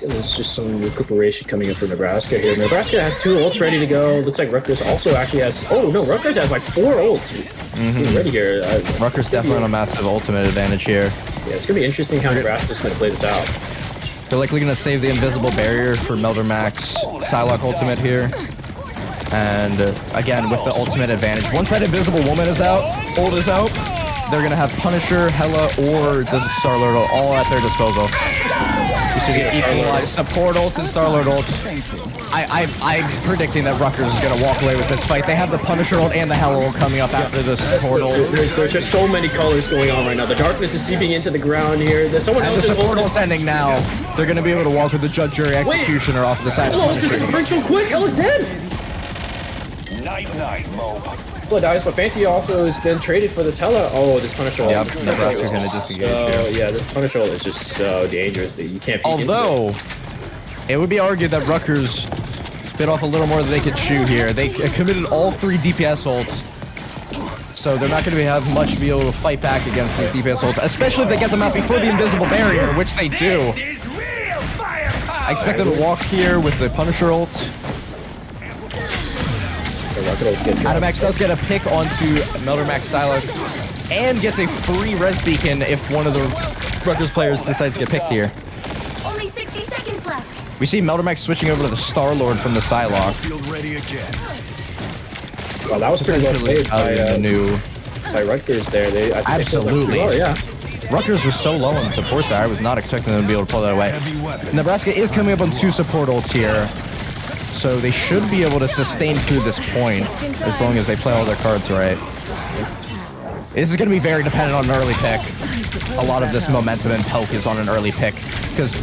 Speaker 2: There's just some recuperation coming in for Nebraska here. Nebraska has 2 ults ready to go. Looks like Rutgers also actually has... Oh, no, Rutgers has like 4 ults ready here.
Speaker 3: Rutgers definitely on a massive ultimate advantage here.
Speaker 2: Yeah, it's gonna be interesting how Nebraska's gonna play this out.
Speaker 3: They're likely going to save the invisible barrier for Meldermack's Psylocke ultimate here. And again, with the ultimate advantage. Once that invisible woman is out, ult is out, they're going to have Punisher, Hela, or the Star-Lord all at their disposal. You see the equalized support ult and Star-Lord ult. I'm predicting that Rutgers is going to walk away with this fight. They have the Punisher ult and the Hela ult coming up after this support ult.
Speaker 2: There's just so many colors going on right now. The darkness is seeping into the ground here. There's someone
Speaker 3: And
Speaker 2: else
Speaker 3: the
Speaker 2: is
Speaker 3: support ult's ending now. They're going to be able to walk with the Judge Jury Executioner off the side.
Speaker 2: Oh, it's just gonna break so quick. Hela's dead.
Speaker 5: Night, Mo.
Speaker 2: Hela dies, but Fancy also has been traded for this Hela. Oh, this Punisher ult.
Speaker 3: Yep, Nebraska's going to disengage
Speaker 2: So,
Speaker 3: here.
Speaker 2: yeah, this Punisher ult is just so dangerous that you can't peek into it.
Speaker 3: Although, it would be argued that Rutgers bit off a little more than they could chew here. They committed all 3 DPS ults, so they're not going to have much to be able to fight back against these DPS ults, especially if they get them out before the invisible barrier, which they do.
Speaker 5: This is real firepower.
Speaker 3: I expect them to walk here with the Punisher ult. Adamex does get a pick onto Meldermack's Psylocke and gets a free res beacon if one of the Rutgers players decides to get picked here.
Speaker 4: Only 60 seconds left.
Speaker 3: We see Meldermack switching over to the Star-Lord from the Psylocke.
Speaker 5: Field ready again.
Speaker 2: Well, that was pretty well played by Rutgers there. I think
Speaker 3: Absolutely.
Speaker 2: They played well, yeah.
Speaker 3: Rutgers was so low on the support side, I was not expecting them to be able to pull that away. Nebraska is coming up on 2 support ults here, so they should be able to sustain through this point as long as they play all their cards right. This is going to be very dependent on an early pick. A lot of this momentum and poke is on an early pick, because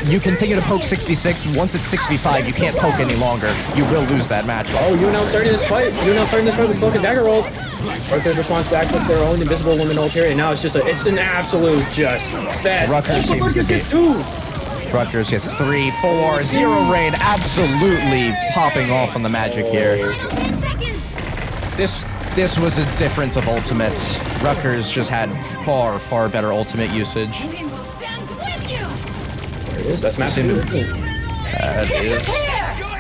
Speaker 3: you continue to poke 66. Once it's 65, you can't poke any longer. You will lose that match.
Speaker 2: Oh, UNL starting this fight. UNL starting this fight with Cloak and Dagger ult. Rutgers responds back with their own invisible woman ult here, and now it's just it's an absolute just fest.
Speaker 3: Rutgers
Speaker 2: gets 2.
Speaker 3: Rutgers gets 3, 4, 0 rain, absolutely popping off on the magic here.
Speaker 4: 10 seconds.
Speaker 3: This was a difference of ultimates. Rutgers just had far, far better ultimate usage.
Speaker 4: Rainbow stands with you.
Speaker 2: There it is. That's map 2.
Speaker 3: That is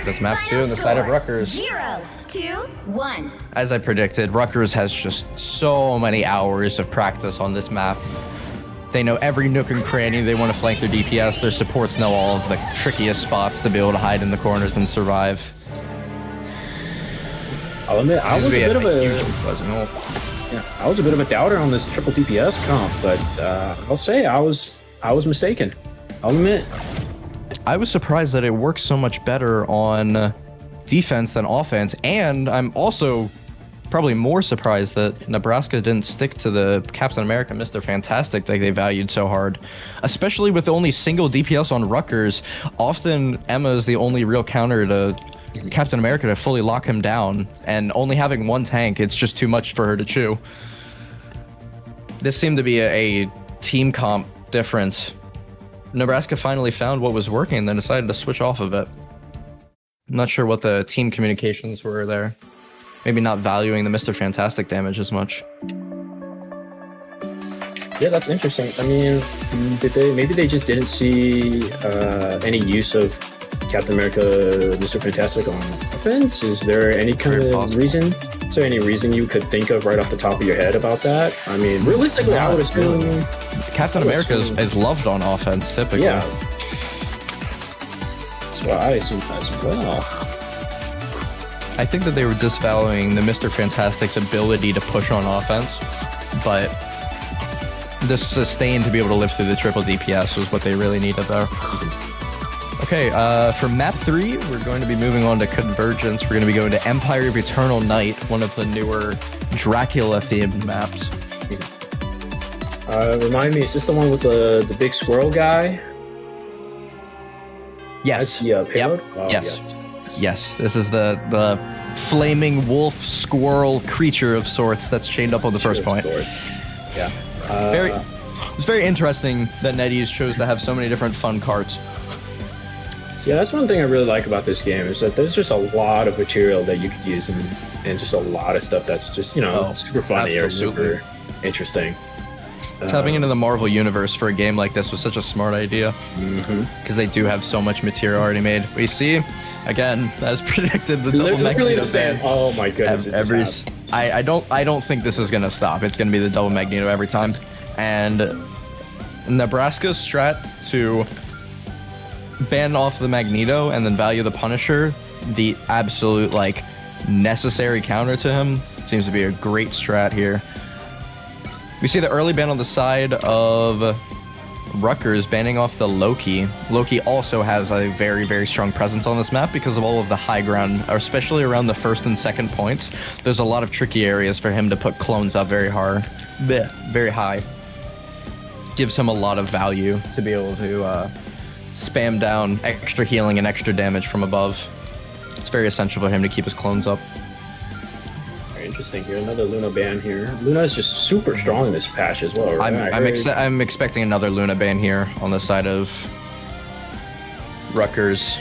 Speaker 3: this map 2 on the side of Rutgers.
Speaker 4: 0, 2, 1.
Speaker 3: As I predicted, Rutgers has just so many hours of practice on this map. They know every nook and cranny. They want to flank their DPS. Their supports know all of the trickiest spots to be able to hide in the corners and survive.
Speaker 2: I'll admit, I was a bit of a doubter on this triple DPS comp, but I'll say I was mistaken. I'll admit.
Speaker 3: I was surprised that it works so much better on defense than offense, and I'm also probably more surprised that Nebraska didn't stick to the Captain America Mr. Fantastic that they valued so hard, especially with only single DPS on Rutgers. Often Emma is the only real counter to Captain America to fully lock him down, and only having 1 tank, it's just too much for her to chew. This seemed to be a team comp difference. Nebraska finally found what was working and then decided to switch off of it. I'm not sure what the team communications were there. Maybe not valuing the Mr. Fantastic damage as much.
Speaker 2: Yeah, that's interesting. I mean, maybe they just didn't see any use of Captain America, Mr. Fantastic on offense? Is there any kind of reason? Is there any reason you could think of right off the top of your head about that? I mean, realistically, I would assume
Speaker 3: Captain America is loved on offense typically.
Speaker 2: Yeah, that's what I assume as well.
Speaker 3: I think that they were disvaluing the Mr. Fantastic's ability to push on offense, but the sustain to be able to live through the triple DPS was what they really needed there. Okay, for map 3, we're going to be moving on to Convergence. We're going to be going to Empire of Eternal Night, one of the newer Dracula-themed maps.
Speaker 2: Remind me, is this the one with the big squirrel guy?
Speaker 3: Yes.
Speaker 2: Yeah,
Speaker 3: yep.
Speaker 2: Oh,
Speaker 3: yes. Yes, this is the flaming wolf squirrel creature of sorts that's chained up on the first point.
Speaker 2: Yeah.
Speaker 3: It's very interesting that NetEase chose to have so many different fun cards.
Speaker 2: Yeah, that's one thing I really like about this game is that there's just a lot of material that you could use and just a lot of stuff that's just, super funny or super interesting.
Speaker 3: Tapping into the Marvel Universe for a game like this was such a smart idea because they do have so much material already made. We see, again, as predicted, the double Magneto ban.
Speaker 2: Oh my goodness!
Speaker 3: I don't think this is gonna stop. It's gonna be the double Magneto every time, and Nebraska's strat to ban off the Magneto and then value the Punisher, the absolute like necessary counter to him, seems to be a great strat here. We see the early ban on the side of Rutgers banning off the Loki. Loki also has a very, very strong presence on this map because of all of the high ground, especially around the first and second points. There's a lot of tricky areas for him to put clones up very high. Gives him a lot of value to be able to spam down extra healing and extra damage from above. It's very essential for him to keep his clones up.
Speaker 2: Very interesting here. Another Luna ban here. Luna is just super strong in this patch as well. Right?
Speaker 3: I'm expecting another Luna ban here on the side of Rutgers.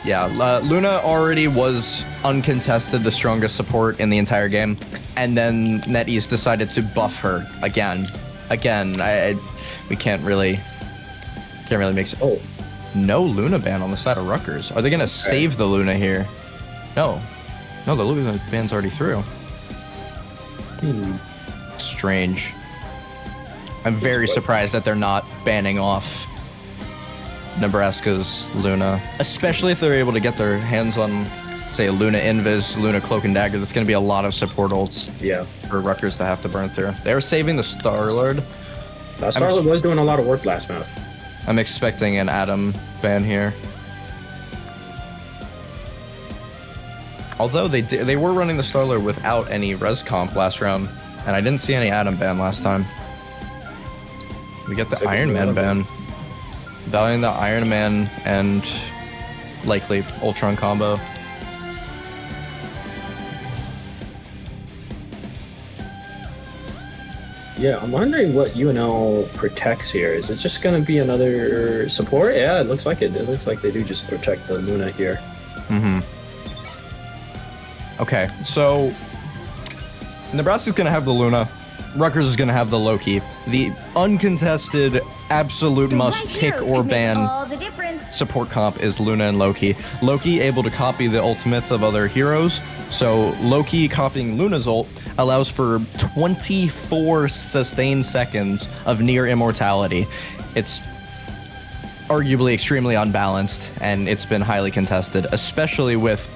Speaker 3: Yeah, Luna already was uncontested the strongest support in the entire game, and then NetEase decided to buff her again. We can't really make sense. Oh, no Luna ban on the side of Rutgers. Are they gonna save the Luna here? No, the Luna ban's already through. Strange. I'm very surprised that they're not banning off Nebraska's Luna, especially if they're able to get their hands on, say, a Luna Invis, Luna Cloak and Dagger. That's going to be a lot of support ults for Rutgers to have to burn through. They're saving the Star-Lord.
Speaker 2: Star-Lord was doing a lot of work last map.
Speaker 3: I'm expecting an Adam ban here. Although they were running the Star-Lord without any res comp last round, and I didn't see any Adam ban last time. We get the Iron Man ban. Valuing the Iron Man and likely Ultron combo.
Speaker 2: Yeah, I'm wondering what UNL protects here. Is it just going to be another support? Yeah, it looks like it. It looks like they do just protect the Luna here.
Speaker 3: Okay, so Nebraska's going to have the Luna. Rutgers is going to have the Loki. The uncontested, absolute must pick or ban support comp is Luna and Loki. Loki able to copy the ultimates of other heroes. So Loki copying Luna's ult allows for 24 sustained seconds of near immortality. It's arguably extremely unbalanced, and it's been highly contested, especially with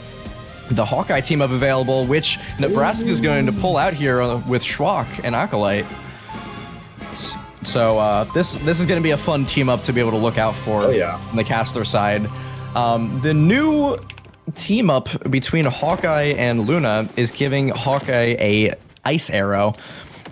Speaker 3: the Hawkeye team up available, which Nebraska is going to pull out here with Schwach and Acolyte. So this is going to be a fun team up to be able to look out for on the caster side. The new team up between Hawkeye and Luna is giving Hawkeye a ice arrow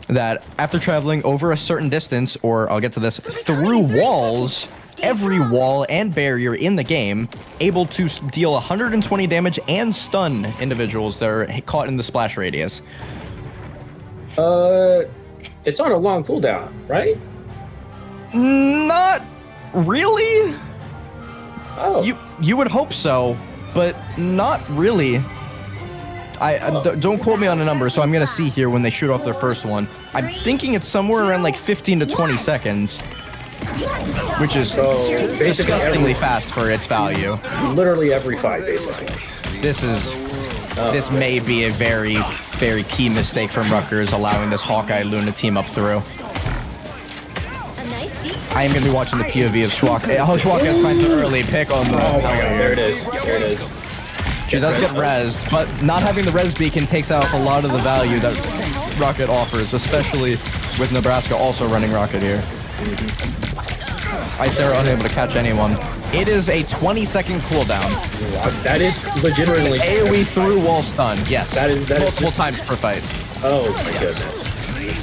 Speaker 3: that after traveling over a certain distance, or I'll get to this, through walls, every wall and barrier in the game, able to deal 120 damage and stun individuals that are caught in the splash radius.
Speaker 2: It's on a long cooldown, right?
Speaker 3: Not really.
Speaker 2: Oh.
Speaker 3: You would hope so, but not really. Don't quote me on a number, so I'm gonna see here when they shoot off their first one. I'm thinking it's somewhere around like 15 to 20 seconds, which is disgustingly fast for its value.
Speaker 2: Literally every fight, basically.
Speaker 3: This may be a very, very key mistake from Rutgers, allowing this Hawkeye Luna team up through. I am going to be watching the POV of Schwach. Schwach has finds an early pick on the...
Speaker 2: Oh my god, there it is. There it is.
Speaker 3: She does get rezzed, but not having the res beacon takes out a lot of the value that Rocket offers, especially with Nebraska also running Rocket here. Ice Arrow unable to catch anyone. It is a 20-second cooldown.
Speaker 2: That is legitimately...
Speaker 3: AoE through wall stun, yes.
Speaker 2: That is
Speaker 3: multiple times per fight.
Speaker 2: Oh my goodness.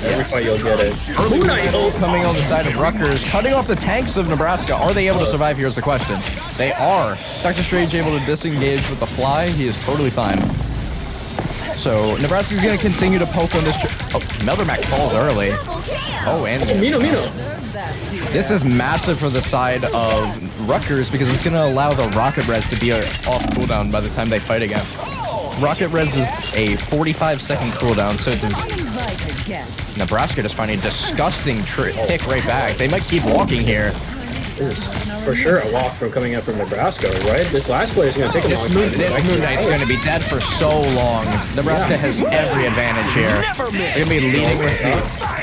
Speaker 2: Every fight you'll get it.
Speaker 3: Coming on the side of Rutgers, cutting off the tanks of Nebraska. Are they able to survive? Here's the question. They are. Dr. Strange able to disengage with the fly. He is totally fine. So Nebraska's going to continue to poke on this. Meldermac falls early. Oh, and
Speaker 2: Mino.
Speaker 3: This is massive for the side of Rutgers because it's going to allow the Rocket Res to be off cooldown by the time they fight again. Rocket Res is a 45-second cooldown, so Nebraska just finding a disgusting pick right back. They might keep walking here.
Speaker 2: This is for sure a walk from coming up from Nebraska, right? This last player is going to take a long time.
Speaker 3: This Moon Knight's going to be dead for so long. Nebraska has every advantage here. They're going to be leading with the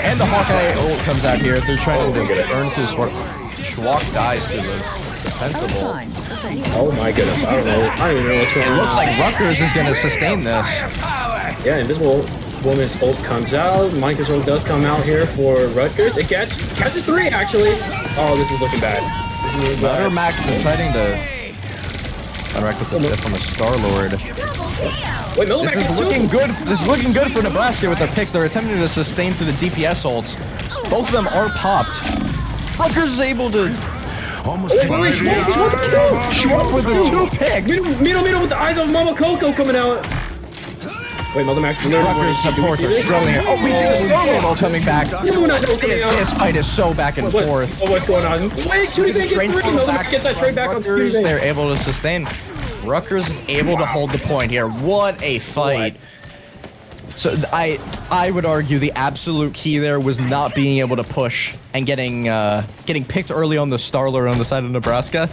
Speaker 3: And the Hawkeye ult comes out here. They're trying to turn through Schwark. Schwark dies to the defensive ult.
Speaker 6: Fine. Thank you.
Speaker 2: Oh my goodness, I don't know. I don't even know what's going on.
Speaker 3: Looks like Rutgers is going to sustain this.
Speaker 2: Yeah, Invisible Woman's ult comes out. Micah's ult does come out here for Rutgers. It catches 3 actually. Oh, this is looking bad. This is looking
Speaker 3: Another
Speaker 2: bad.
Speaker 3: Max deciding to interact with the stiff on the Star-Lord.
Speaker 2: Wait, Miller
Speaker 3: This is looking good. This is looking good for Nebraska with their picks. They're attempting to sustain through the DPS ults. Both of them are popped. Rutgers is able to
Speaker 5: Almost
Speaker 3: Schwark with the 2 picks.
Speaker 2: Middle with the eyes of Mama Coco coming out. Wait, Mother Max.
Speaker 3: Rutgers support are struggling here. Oh, we see the Star-Lord ult coming back. This fight is so back and forth.
Speaker 2: What's going on? Wait, Shooty Bang
Speaker 3: Train
Speaker 2: gets 3. Mother Max gets that trade back on
Speaker 3: Rutgers,
Speaker 2: Shooty Bang.
Speaker 3: they're able to sustain. Rutgers is able to hold the point here. What a fight. So I would argue the absolute key there was not being able to push and getting picked early on the Star-Lord on the side of Nebraska.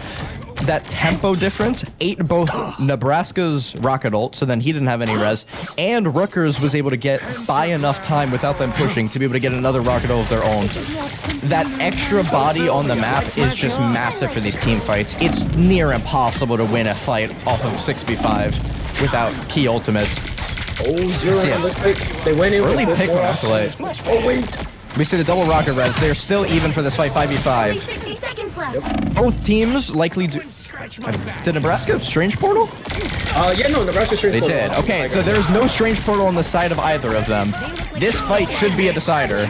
Speaker 3: That tempo difference ate both Nebraska's rocket ult, so then he didn't have any res, and Rutgers was able to buy enough time without them pushing to be able to get another rocket ult of their own. That extra body on the map is just massive for these team fights. It's near impossible to win a fight off of 6v5 without key ultimates.
Speaker 2: Oh, 0. Looks like they went in
Speaker 3: Early
Speaker 2: with
Speaker 3: pick
Speaker 2: more
Speaker 3: on Acolyte.
Speaker 2: Oh, wait.
Speaker 3: We see the double rocket res. They're still even for this fight,
Speaker 4: Only
Speaker 3: 5v5.
Speaker 4: 60 seconds left.
Speaker 3: Both teams likely do. Did Nebraska have Strange Portal?
Speaker 2: Yeah, no, Nebraska straight
Speaker 3: They
Speaker 2: forward.
Speaker 3: did. Okay, so there's no Strange Portal on the side of either of them. This fight should be a decider.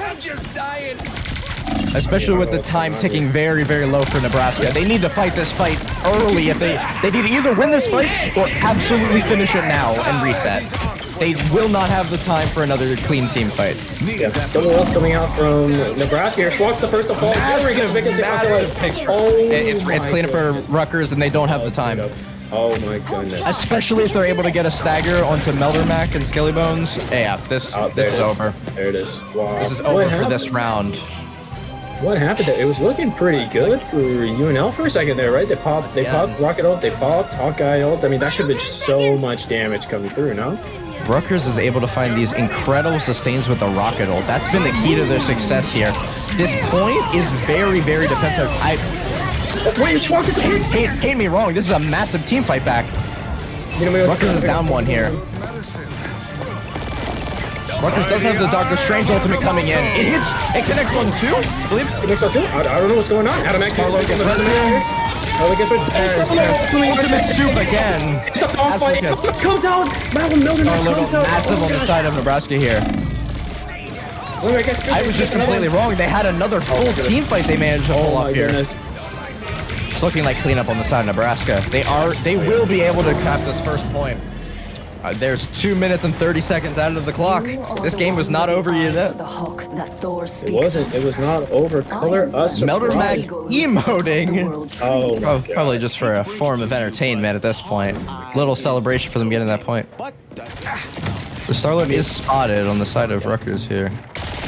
Speaker 3: Especially with the time ticking very, very low for Nebraska. They need to fight this fight early if they need to either win this fight or absolutely finish it now and reset. They will not have the time for another clean team fight.
Speaker 2: Yeah, double ults coming out from Nebraska here. Schwartz the first to fall.
Speaker 3: Massive picks.
Speaker 2: Oh,
Speaker 3: It's cleaner for Rutgers and they don't have the time.
Speaker 2: Oh my goodness.
Speaker 3: Especially if they're able to get a stagger onto Meldermac and Skelly Bones. Yeah, this
Speaker 2: Oh, there
Speaker 3: is
Speaker 2: it is.
Speaker 3: over.
Speaker 2: There it is. Wow.
Speaker 3: This is over for this round.
Speaker 2: What happened there? It was looking pretty good for UNL for a second there, right? They popped Rocket ult, they popped Hawkeye ult. I mean, that should have been just so much damage coming through, no?
Speaker 3: Rutgers is able to find these incredible sustains with the rocket ult. That's been the key to their success here. This point is very, very defensive.
Speaker 2: Wait, Schwartz is
Speaker 3: Hate me wrong. This is a massive team fight back. Rutgers is down 1 here. Rutgers does have the Doctor Strange ultimate coming in. It hits. It connects on 2, I believe.
Speaker 2: It makes up too? I don't know what's going on. Adam X
Speaker 3: Ultimate soup again.
Speaker 2: It's a dog fight. Comes out. Malcolm Milden comes out.
Speaker 3: Massive on the side of Nebraska here. I was just completely wrong. They had another full team fight they managed to pull up here. It's looking like cleanup on the side of Nebraska. They will be able to cap this first point. There's 2 minutes and 30 seconds out of the clock. This game was not over yet.
Speaker 6: The Hulk that Thor
Speaker 2: It
Speaker 6: speaks.
Speaker 2: wasn't. It was not over. Color us
Speaker 3: Meldermac
Speaker 2: surprised.
Speaker 3: emoting.
Speaker 2: Oh, my God.
Speaker 3: Probably just for a form of entertainment at this point. Little celebration for them getting that point. The Star-Lord is spotted on the side of Rutgers here.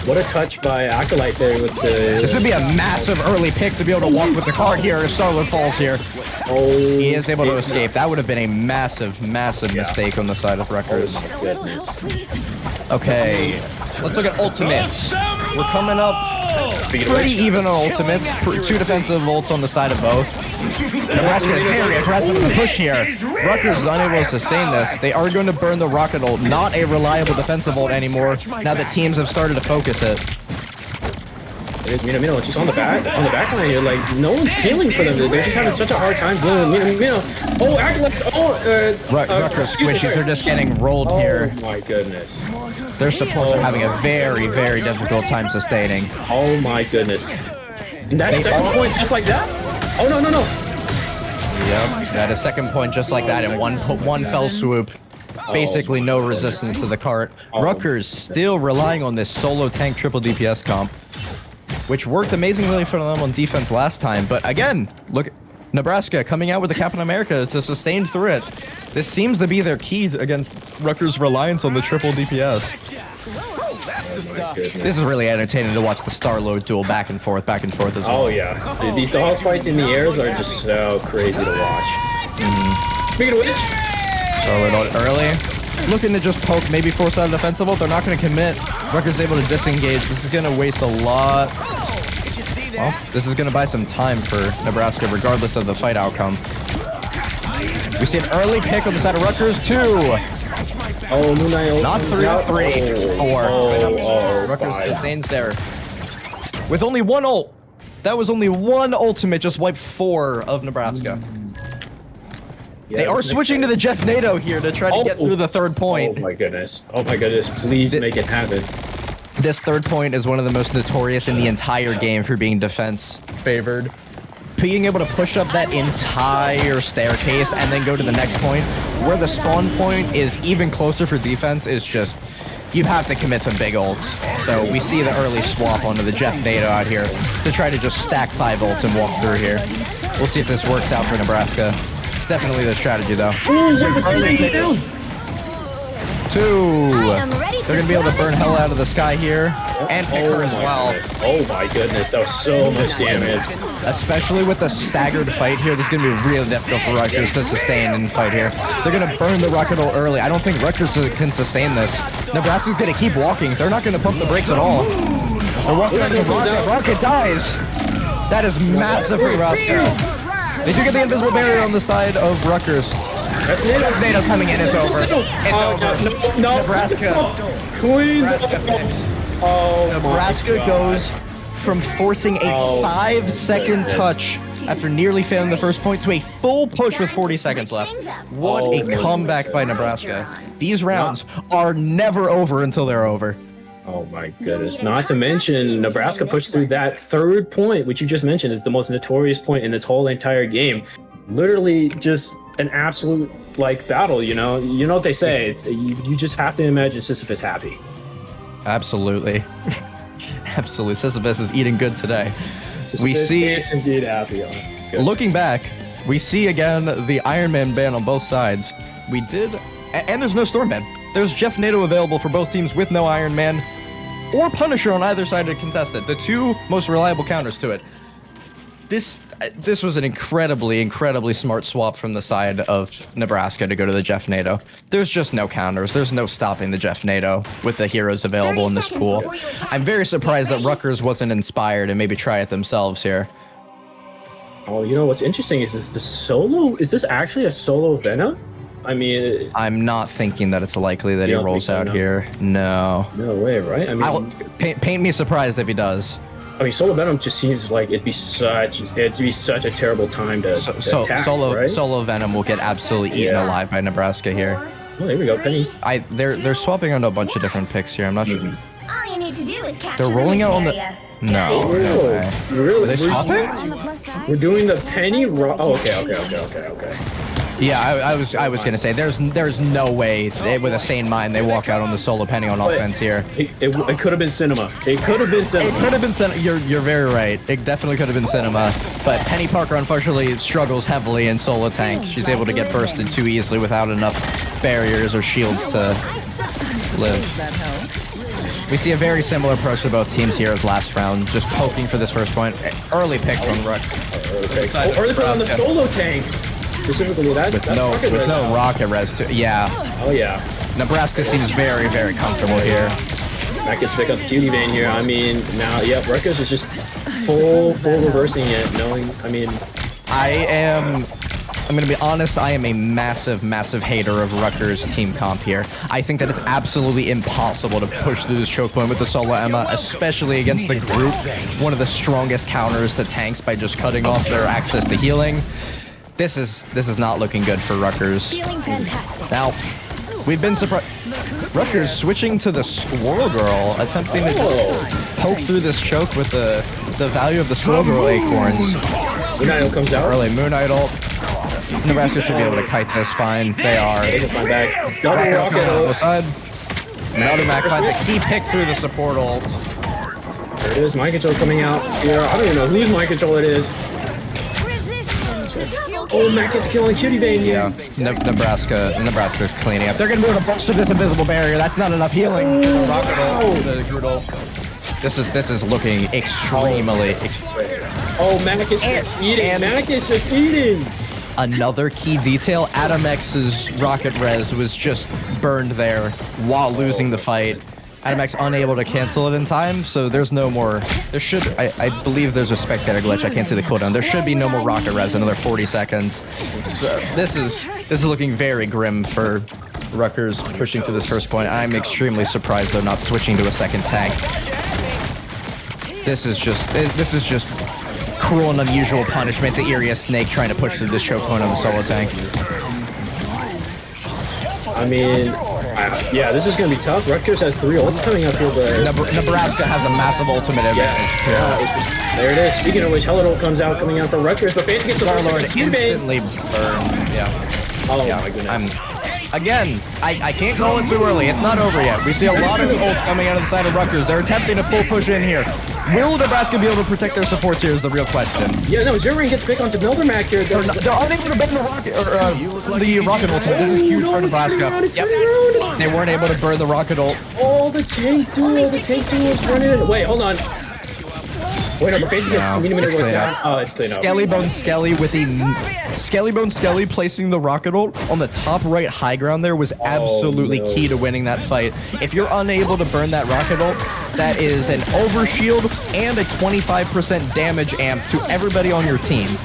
Speaker 2: What a touch by Acolyte there with the...
Speaker 3: This would be a massive early pick to be able to walk with the card here if Star-Lord falls here.
Speaker 2: Oh,
Speaker 3: He is able to escape. That would have been a massive, massive mistake on the side of Rutgers.
Speaker 2: goodness.
Speaker 3: Okay, let's look at ultimates. We're coming up pretty even on ultimates. 2 defensive ults on the side of both. Nebraska very aggressive in the push here. Rutgers is unable to sustain this. They are going to burn the rocket ult, not a reliable defensive ult anymore. Now that teams have started to focus it.
Speaker 2: It's just on the back line here. Like, no one's feeling for them. They're just having such a hard time dealing with Oh, Acolyte.
Speaker 3: Rutgers squishies. They're just getting rolled here.
Speaker 2: Oh, my goodness.
Speaker 3: Their supports are having a very, very difficult time sustaining.
Speaker 2: Oh, my goodness. And that second point just like that? Oh, no.
Speaker 3: Yep, that is second point just like that in one fell swoop. Basically no resistance to the cart. Rutgers still relying on this solo tank triple DPS comp, which worked amazingly for them on defense last time. But again, look, Nebraska coming out with the Captain America to sustain through it. This seems to be their key against Rutgers' reliance on the triple DPS. This is really entertaining to watch the Star-Lord duel back and forth as well.
Speaker 2: Oh, yeah. These dog fights in the airs are just so crazy to watch. Speaking of which...
Speaker 3: Star-Lord early. looking to just poke, maybe force out a defensive ult. They're not going to commit. Rutgers able to disengage. This is going to waste a lot. Well, this is going to buy some time for Nebraska, regardless of the fight outcome. We see an early pick on the side of Rutgers, 2.
Speaker 2: Oh, Moon Knight.
Speaker 3: Not 3, 4. Rutgers
Speaker 2: 5.
Speaker 3: sustains there. With only 1 ult. That was only 1 ultimate, just wiped 4 of Nebraska.
Speaker 2: Yeah,
Speaker 3: they are switching to the Jeff NATO here to try to get through the 3rd point.
Speaker 2: Oh my goodness. Oh my goodness. Please make it happen.
Speaker 3: This 3rd point is one of the most notorious in the entire game for being defense favored. Being able to push up that entire staircase and then go to the next point, where the spawn point is even closer for defense, is just, you have to commit some big ults. So we see the early swap onto the Jeff NATO out here to try to just stack 5 ults and walk through here. We'll see if this works out for Nebraska. It's definitely the strategy though. 2. They're going to be able to burn hell out of the sky here and pick her as well.
Speaker 2: Oh my goodness, that was so much damage.
Speaker 3: Especially with the staggered fight here, this is going to be really difficult for Rutgers to sustain and fight here. They're going to burn the rocket ult early. I don't think Rutgers can sustain this. Nebraska's going to keep walking. They're not going to pump the brakes at all. They're walking on the rocket. Rocket dies. That is massive for Nebraska. They do get the invisible barrier on the side of Rutgers. That's NATO coming in. It's over. It's over.
Speaker 2: No.
Speaker 3: Nebraska.
Speaker 2: Clean.
Speaker 3: Nebraska goes from forcing a 5-second touch after nearly failing the first point to a full push with 40 seconds left. What a comeback by Nebraska. These rounds are never over until they're over.
Speaker 2: Oh my goodness. Not to mention, Nebraska pushed through that 3rd point, which you just mentioned is the most notorious point in this whole entire game. Literally just an absolute battle, you know what they say, it's you just have to imagine Sisyphus happy.
Speaker 3: Absolutely. Absolutely. Sisyphus is eating good today.
Speaker 2: Sisyphus
Speaker 3: we see
Speaker 2: is indeed happy.
Speaker 3: Looking back, we see again the Iron Man ban on both sides. We did, and there's no Storm ban. There's Jeff NATO available for both teams with no Iron Man or Punisher on either side to contest it. The 2 most reliable counters to it. This was an incredibly smart swap from the side of Nebraska to go to the Jeff NATO. There's just no counters. There's no stopping the Jeff NATO with the heroes available in this pool. I'm very surprised that Rutgers wasn't inspired and maybe try it themselves here.
Speaker 2: Oh, you know what's interesting is this actually a solo Venom? I mean,
Speaker 3: I'm not thinking that it's likely that he rolls out here. No.
Speaker 2: No way, right? I mean,
Speaker 3: paint me surprised if he does.
Speaker 2: I mean, Solo Venom just seems like it'd be such a terrible time to attack, right?
Speaker 3: Solo Venom will get absolutely eaten alive by Nebraska here.
Speaker 2: Oh, there we go, Penny.
Speaker 3: They're swapping onto a bunch of different picks here. I'm not sure.
Speaker 4: All you need to do is capture
Speaker 3: They're rolling out on the. No. way.
Speaker 2: Really?
Speaker 3: Are they swapping?
Speaker 2: We're doing the Penny. Oh, okay.
Speaker 3: Yeah, I was gonna say there's no way with a sane mind they walk out on the solo Penny on offense here.
Speaker 2: It could have been cinema. It could have been cinema.
Speaker 3: You're very right. It definitely could have been cinema. But Penny Parker unfortunately struggles heavily in solo tank. She's able to get bursted too easily without enough barriers or shields to live. We see a very similar approach to both teams here as last round, just poking for this first point. Early pick from Ruck.
Speaker 2: Early pick on the solo tank. Specifically, with
Speaker 3: no rocket res too. Yeah.
Speaker 2: Oh yeah.
Speaker 3: Nebraska seems very comfortable here.
Speaker 2: That gets pick up the cutie vein here. I mean, now, yeah, Rutgers is just full reversing it.
Speaker 3: I'm gonna be honest. I am a massive hater of Rutgers team comp here. I think that it's absolutely impossible to push through this choke point with the solo Emma, especially against the group. One of the strongest counters to tanks by just cutting off their access to healing. This is not looking good for Rutgers. Now, we've been surprised. Rutgers switching to the Squirrel Girl, attempting to poke through this choke with the value of the Squirrel Girl acorns.
Speaker 2: Moon Idol comes out.
Speaker 3: Early Moon Idol. Nebraska should be able to kite this fine. They are.
Speaker 2: Double rocket
Speaker 3: side. Mac finds a key pick through the support ult.
Speaker 2: There it is. Mind control coming out. Yeah, I don't even know whose mind control it is. Oh, Mac is killing Cutie Vein here.
Speaker 3: Yeah, Nebraska's cleaning up. They're gonna be able to bust through this invisible barrier. That's not enough healing. This is looking extremely.
Speaker 2: Oh, Mac is just eating. Mac is just eating.
Speaker 3: another key detail, Adam X's Rocket Res was just burned there while losing the fight. Adam X unable to cancel it in time, so there's no more. There should, I believe there's a spectator glitch. I can't see the cooldown. There should be no more Rocket Res, another 40 seconds. So this is looking very grim for Rutgers pushing to this first point. I'm extremely surprised they're not switching to a second tank. This is just cruel and unusual punishment to Iria Snake trying to push through this choke point on the solo tank.
Speaker 2: I mean, yeah, this is going to be tough. Rutgers has 3 ults coming up here, but
Speaker 3: Nebraska has a massive ultimate advantage.
Speaker 2: There it is. Speaking of which, Hell ult coming out from Rutgers, but Fancy gets the
Speaker 3: Warlord instantly burned. Yeah.
Speaker 2: Oh my goodness.
Speaker 3: Again, I can't call it too early. It's not over yet. We see a lot of ults coming out of the side of Rutgers. They're attempting to full push in here. Will Nebraska be able to protect their supports here is the real question.
Speaker 2: Yeah, no, Zerring gets picked onto Mildermack here.
Speaker 3: They're unable to burn the rocket, the rocket ult. This is huge for Nebraska. Yep. They weren't able to burn the rocket ult.
Speaker 2: Oh, the tank duel is running. Wait, hold on. Wait, no, the face gets millimeter goes down. Oh, it's clean up.
Speaker 3: Skellybone Skelly with the Skellybone Skelly placing the rocket ult on the top right high ground there was absolutely key to winning that fight. If you're unable to burn that rocket ult, that is an overshield and a 25% damage amp to everybody on your team.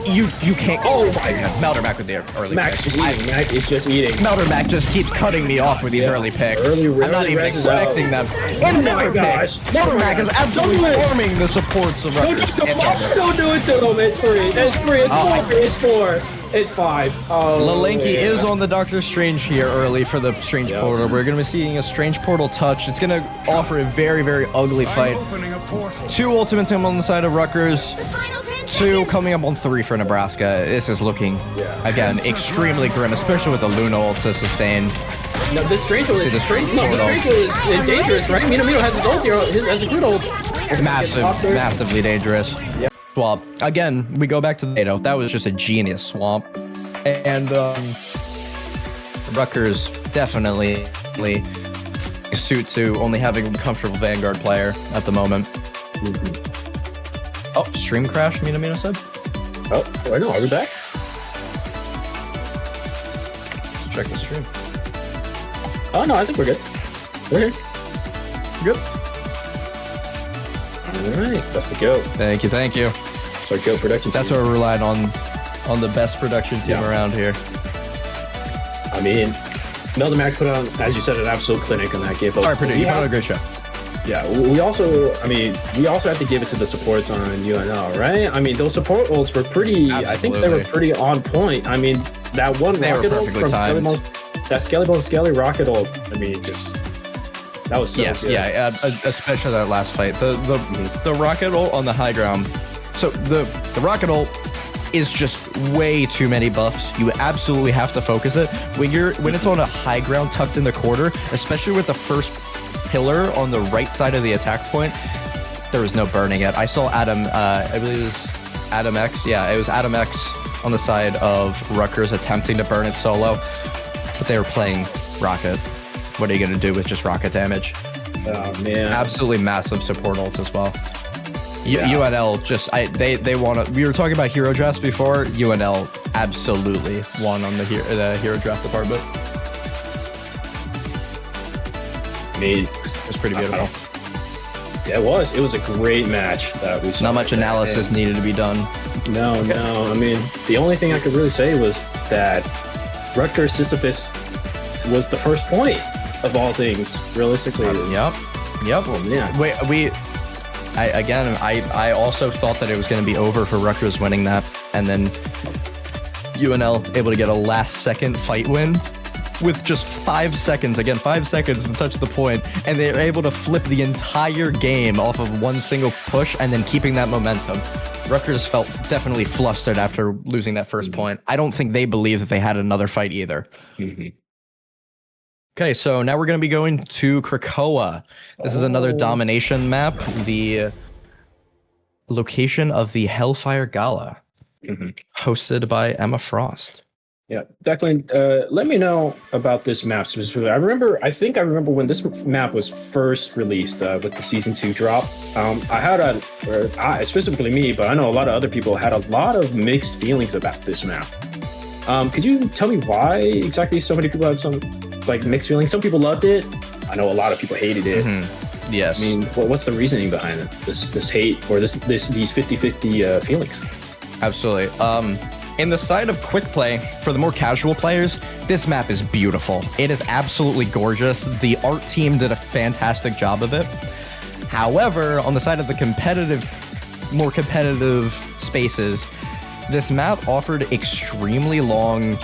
Speaker 3: You can't. Oh my god, Meldermack with the early
Speaker 2: Max
Speaker 3: picks.
Speaker 2: Mac is just eating.
Speaker 3: Meldermack just keeps cutting me off with these early picks. I'm not even expecting them.
Speaker 2: Oh my gosh.
Speaker 3: Meldermack is absolutely farming the supports of Rutgers.
Speaker 2: Don't do it to him. It's 3. It's 3. It's 4. It's 4. It's 5. Oh,
Speaker 3: Lalenki is on the Doctor Strange here early for the Strange Portal. We're going to be seeing a Strange Portal touch. It's going to offer a very, very ugly fight. 2 ultimates on the side of Rutgers. 2 coming up on 3 for Nebraska. This is looking, again, extremely grim, especially with the Luna ult to sustain.
Speaker 2: No, this Strange ult is dangerous, right? Mino has his ult here, has a good ult.
Speaker 3: Massively dangerous.
Speaker 2: Yep.
Speaker 3: Swap. Again, we go back to the NATO. That was just a genius swamp. And Rutgers definitely suit to only having a comfortable Vanguard player at the moment. Oh, stream crash, Mina said?
Speaker 2: Oh, wait, no, are we back?
Speaker 3: Let's check the stream.
Speaker 2: Oh, no, I think we're good. We're here.
Speaker 3: Good.
Speaker 2: All right, that's the GOAT.
Speaker 3: Thank you.
Speaker 2: It's our GOAT production team.
Speaker 3: That's what we're relying on the best production team around here.
Speaker 2: I mean, Meldermack put on, as you said, an absolute clinic on that game.
Speaker 3: All right, Purdue, you put on a great show.
Speaker 2: Yeah, we also have to give it to the supports on UNL, right? I mean, those support ults were pretty, I think they were pretty on point. I mean, that one rocket ult from Skellybone Skelly rocket ult, I mean, that was so good.
Speaker 3: Yeah, especially that last fight. The rocket ult on the high ground. So the rocket ult is just way too many buffs. You absolutely have to focus it. When it's on a high ground tucked in the corner, especially with the first pillar on the right side of the attack point, there was no burning it. I saw Adam, I believe it was Adam X. Yeah, it was Adam X on the side of Rutgers attempting to burn it solo, but they were playing rocket. What are you going to do with just rocket damage?
Speaker 2: Oh, man.
Speaker 3: Absolutely massive support ult as well. UNL just, they want to, we were talking about hero drafts before. UNL absolutely won on the hero draft department.
Speaker 2: I mean,
Speaker 3: it was pretty beautiful.
Speaker 2: Yeah, it was. It was a great match that we saw.
Speaker 3: Not much analysis needed to be done.
Speaker 2: No. I mean, the only thing I could really say was that Rutgers Sisyphus was the first point of all things, realistically.
Speaker 3: Yep.
Speaker 2: Oh, man.
Speaker 3: I also thought that it was going to be over for Rutgers winning that, and then UNL able to get a last-second fight win with just 5 seconds. Again, 5 seconds to touch the point, and they were able to flip the entire game off of one single push and then keeping that momentum. Rutgers felt definitely flustered after losing that first point. I don't think they believed that they had another fight either. Okay, so now we're going to be going to Krakoa. This is another domination map, the location of the Hellfire Gala, hosted by Emma Frost.
Speaker 2: Yeah, definitely. Let me know about this map specifically. I think I remember when this map was first released with the season 2 drop. Specifically me, but I know a lot of other people had a lot of mixed feelings about this map. Could you tell me why exactly so many people had some like mixed feelings? Some people loved it. I know a lot of people hated it.
Speaker 3: Mm-hmm. Yes.
Speaker 2: I mean, what's the reasoning behind it? This hate or these 50-50 feelings?
Speaker 3: Absolutely. In the side of quick play, for the more casual players, this map is beautiful. It is absolutely gorgeous. The art team did a fantastic job of it. However, on the side of the more competitive spaces, this map offered extremely long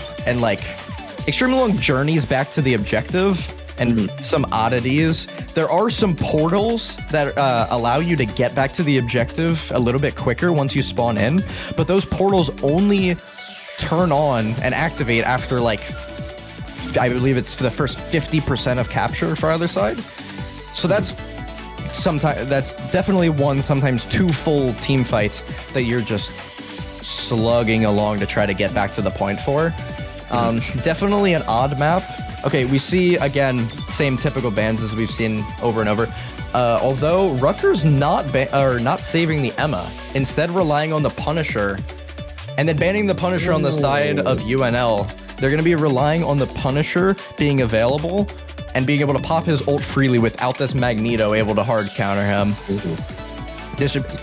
Speaker 3: journeys back to the objective and some oddities. There are some portals that allow you to get back to the objective a little bit quicker once you spawn in, but those portals only turn on and activate after I believe it's for the first 50% of capture for either side. So that's definitely sometimes 2 full team fights that you're just slugging along to try to get back to the point for. Definitely an odd map. Okay, we see, again, same typical bans as we've seen over and over. Although Rutgers not saving the Emma, instead relying on the Punisher, and then banning the Punisher on the side of UNL. They're going to be relying on the Punisher being available and being able to pop his ult freely without this Magneto able to hard counter him.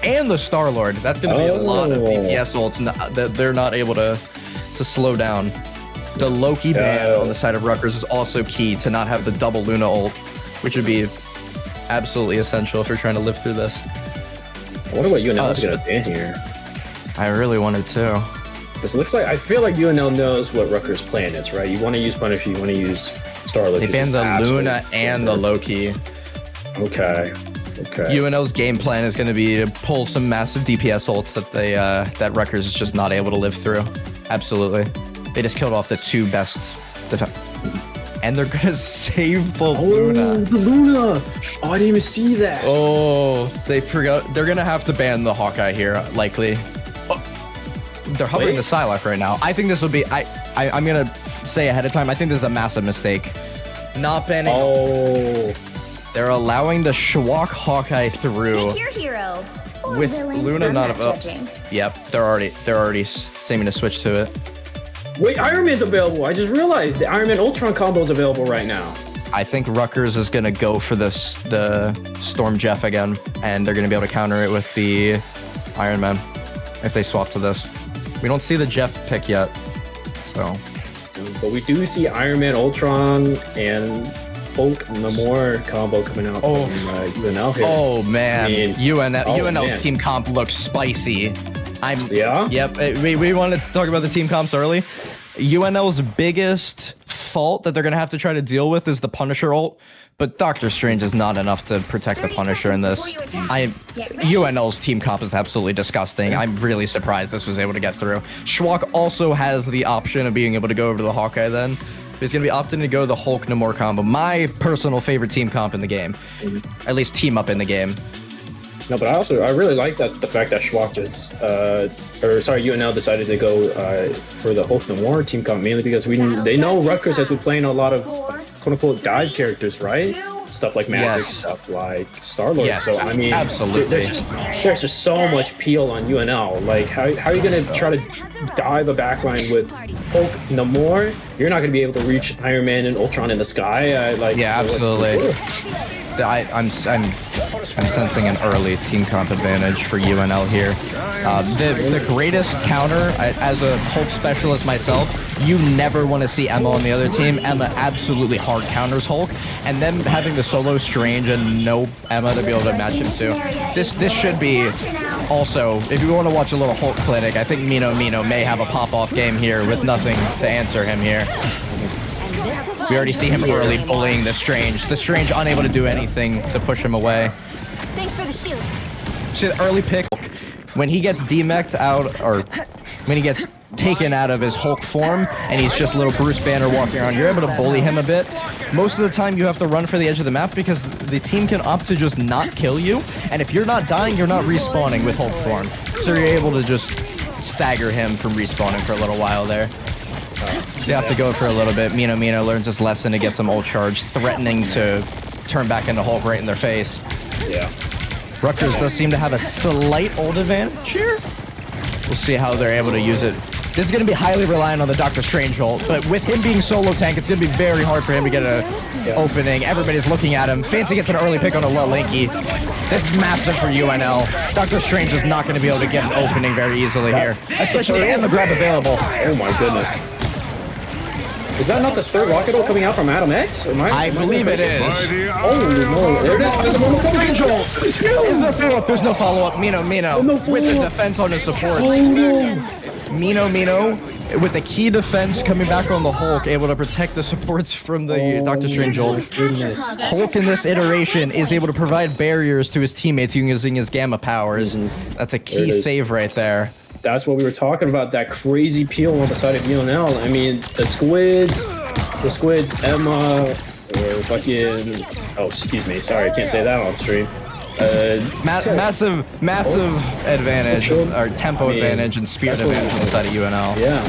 Speaker 3: And the Star-Lord. That's going to be a lot of DPS ults that they're not able to slow down. The Loki ban on the side of Rutgers is also key to not have the double Luna ult, which would be absolutely essential if you're trying to live through this.
Speaker 2: I wonder what UNL is going to ban here.
Speaker 3: I really wanted to.
Speaker 2: This looks like, I feel like UNL knows what Rutgers' plan is, right? You want to use Punisher, you want to use Starlord.
Speaker 3: They banned the Luna and the Loki.
Speaker 2: Okay.
Speaker 3: UNL's game plan is going to be to pull some massive DPS ults that Rutgers is just not able to live through. Absolutely. They just killed off the 2 best and they're gonna save the Luna.
Speaker 2: The Luna! Oh, I didn't even see that.
Speaker 3: Oh, they forgot. They're gonna have to ban the Hawkeye here, likely. Oh, they're hovering the Psylocke right now. I think this would be. I'm gonna say ahead of time. I think this is a massive mistake. Not banning.
Speaker 2: Oh.
Speaker 3: They're allowing the Schwalk Hawkeye through.
Speaker 4: Pick your hero.
Speaker 3: With Luna not about. Yep, they're already seeming to switch to it.
Speaker 2: Wait, Iron Man's available. I just realized the Iron Man Ultron combo is available right now.
Speaker 3: I think Rutgers is going to go for the Storm Jeff again, and they're going to be able to counter it with the Iron Man if they swap to this. We don't see the Jeff pick yet, so.
Speaker 2: But we do see Iron Man Ultron and Hulk Namor combo coming out from UNL here.
Speaker 3: Oh, man. UNL's team comp looks spicy. Yep. We wanted to talk about the team comps early. UNL's biggest fault that they're going to have to try to deal with is the Punisher ult, but Doctor Strange is not enough to protect the Punisher in this. UNL's team comp is absolutely disgusting. I'm really surprised this was able to get through. Schwalk also has the option of being able to go over to the Hawkeye then. He's going to be opting to go the Hulk Namor combo. My personal favorite team comp in the game. At least team up in the game.
Speaker 2: No, but I really like the fact that Schwalk UNL decided to go for the Hulk Namor team comp, mainly because they know Rutgers has been playing a lot of quote unquote dive characters, right? Stuff like Magic, stuff like Star-Lord.
Speaker 3: Yes,
Speaker 2: so I mean,
Speaker 3: absolutely.
Speaker 2: There's just so much peel on UNL. Like, how are you gonna try to dive a backline with Hulk Namor? You're not gonna be able to reach Iron Man and Ultron in the sky.
Speaker 3: Absolutely. I'm sensing an early team comp advantage for UNL here. The greatest counter, as a Hulk specialist myself, you never want to see Emma on the other team. Emma absolutely hard counters Hulk, and then having the solo Strange and no Emma to be able to match him too. This should be also, if you want to watch a little Hulk clinic, I think Mino may have a pop-off game here with nothing to answer him here. We already see him early bullying the Strange. The Strange unable to do anything to push him away.
Speaker 4: Thanks for the shield.
Speaker 3: See the early pick when he gets demeched out, or when he gets taken out of his Hulk form and he's just a little Bruce Banner walking around, you're able to bully him a bit. Most of the time you have to run for the edge of the map because the team can opt to just not kill you, and if you're not dying, you're not respawning with Hulk form. So you're able to just stagger him from respawning for a little while there. They have to go for a little bit. Mino learns his lesson to get some ult charge, threatening to turn back into Hulk right in their face.
Speaker 2: Yeah.
Speaker 3: Rutgers does seem to have a slight ult advantage here. We'll see how they're able to use it. This is going to be highly reliant on the Doctor Strange ult, but with him being solo tank, it's going to be very hard for him to get an opening. Everybody's looking at him. Fancy gets an early pick on a low Linky. This is massive for UNL. Doctor Strange is not going to be able to get an opening very easily here, especially with the grab available.
Speaker 2: Oh my goodness. Is that not the third rocket ult coming out from Adam X?
Speaker 3: I believe it is.
Speaker 2: Holy no. There it is. There's a normal coverage ult.
Speaker 3: There's no follow-up. Mino with the defense on his support. Mino with the key defense coming back on the Hulk, able to protect the supports from the Doctor Strange ult. Hulk in this iteration is able to provide barriers to his teammates using his gamma powers. That's a key save right there.
Speaker 2: That's what we were talking about, that crazy peel on the side of UNL. I mean, the squids, Emma, or fucking... Oh, excuse me. Sorry, I can't say that on stream.
Speaker 3: Massive advantage, or tempo advantage and speed advantage on the side of UNL.
Speaker 2: Yeah.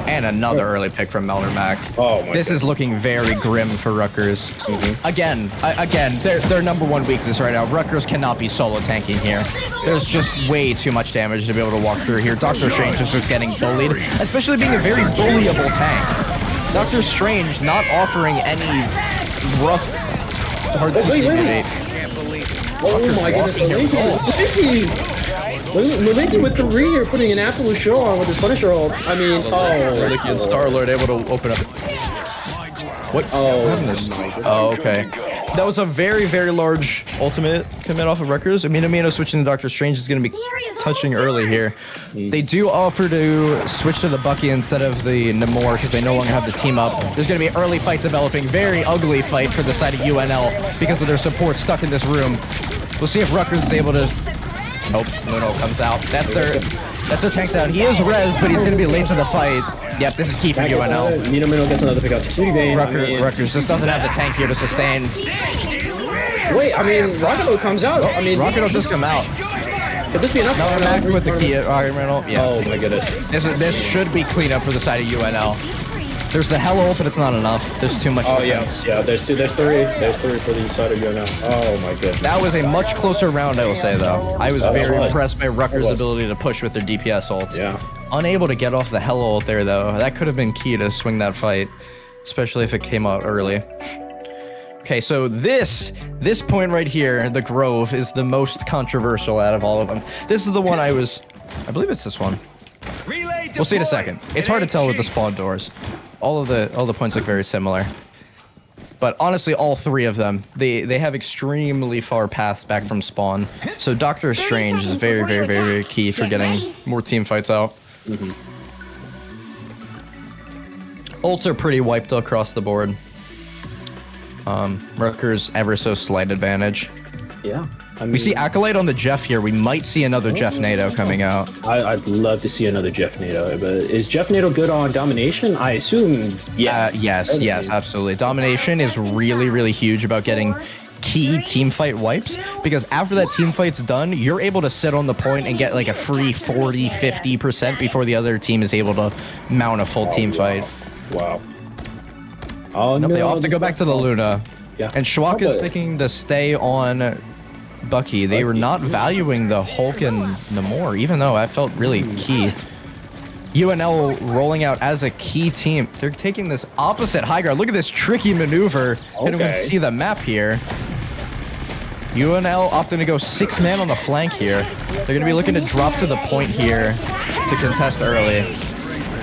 Speaker 3: And another early pick from Melder Mac.
Speaker 2: Oh my
Speaker 3: This is looking very grim for Rutgers. Again, their number one weakness right now. Rutgers cannot be solo tanking here. There's just way too much damage to be able to walk through here. Doctor Strange is just getting bullied, especially being a very bullyable tank. Doctor Strange not offering any rough, hard to see.
Speaker 2: Oh my goodness, Malinky with 3 here, putting an absolute show on with his Punisher ult. I mean,
Speaker 3: Malinky and Star-Lord able to open up. What? Oh, okay. That was a very, very large ultimate commit off of Rutgers. Mino switching to Doctor Strange is going to be touching early here. They do offer to switch to the Bucky instead of the Namor because they no longer have the team up. There's going to be an early fight developing. Very ugly fight for the side of UNL because of their support stuck in this room. We'll see if Rutgers is able to... Nope, Luno comes out. That's their tank down. He is res, but he's going to be late to the fight. Yep, this is key for UNL.
Speaker 2: Mino gets another pick out.
Speaker 3: Rutgers just doesn't have the tank here to sustain.
Speaker 2: Wait, I mean, Rocket comes out. I mean,
Speaker 3: Rocket just come out.
Speaker 2: Could this be enough?
Speaker 3: No, back with the key Iron Rental. Yeah.
Speaker 2: Oh my goodness.
Speaker 3: This should be cleanup for the side of UNL. There's the hell ult, but it's not enough. There's too much defense.
Speaker 2: Yeah, there's three for the side of UNL. Oh my goodness.
Speaker 3: That was a much closer round, I will say, though. I was very impressed by Rutgers' ability to push with their DPS ult.
Speaker 2: Yeah.
Speaker 3: Unable to get off the hell ult there, though. That could have been key to swing that fight, especially if it came out early. Okay, so this point right here, the Grove, is the most controversial out of all of them. This is the one I believe it's this one. We'll see in a second. It's hard to tell with the spawn doors. All the points look very similar. But honestly, all 3 of them, they have extremely far paths back from spawn. So Doctor Strange is very, very, very, very key for getting more team fights out. Ults are pretty wiped across the board. Rutgers ever so slight advantage.
Speaker 2: Yeah. I mean,
Speaker 3: we see Acolyte on the Jeff here. We might see another Jeff NATO coming out.
Speaker 2: I'd love to see another Jeff NATO, but is Jeff NATO good on Domination? I assume yes.
Speaker 3: Yes, absolutely. Domination is really, really huge about getting key team fight wipes, because after that team fight's done, you're able to sit on the point and get like a free 40-50% before the other team is able to mount a full team fight.
Speaker 2: Wow. Oh,
Speaker 3: nope, no, they all have to go back to the Luna.
Speaker 2: Yeah.
Speaker 3: And Schwak is thinking to stay on Bucky. They were not valuing the Hulk and Namor, even though I felt really key. UNL rolling out as a key team. They're taking this opposite high ground. Look at this tricky maneuver. And we can see the map here. UNL opting to go 6-man on the flank here. They're going to be looking to drop to the point here to contest early.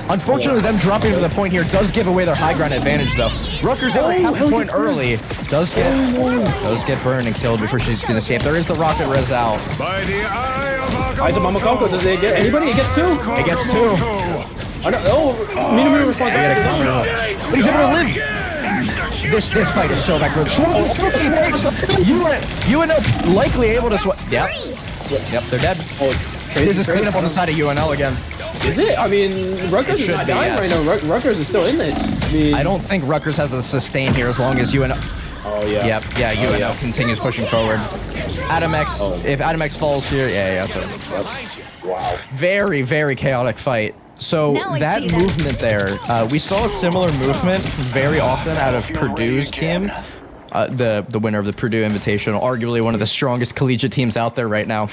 Speaker 3: Unfortunately, them dropping to the point here does give away their high ground advantage, though. Rutgers at half the point early does get burned and killed before she's going to escape. There is the rocket res out.
Speaker 2: Isa Mamakoko, does it get anybody? It gets 2.
Speaker 3: It gets 2.
Speaker 2: Mino responds.
Speaker 3: But he's able to live. This fight is so backward. UNL likely able to Yep, they're dead. This is cleanup on the side of UNL again.
Speaker 2: Is it? I mean, Rutgers is not dying right now. Rutgers is still in this.
Speaker 3: I don't think Rutgers has a sustain here as long as UNL...
Speaker 2: Oh, yeah.
Speaker 3: Yep, UNL continues pushing forward. Adam X, if Adam X falls here... Yeah, that's it.
Speaker 2: Wow.
Speaker 3: Very, very chaotic fight. So
Speaker 4: Now I
Speaker 3: that
Speaker 4: see that.
Speaker 3: movement there, we saw a similar movement very often out of Purdue's team. The winner of the Purdue Invitational, arguably one of the strongest collegiate teams out there right now.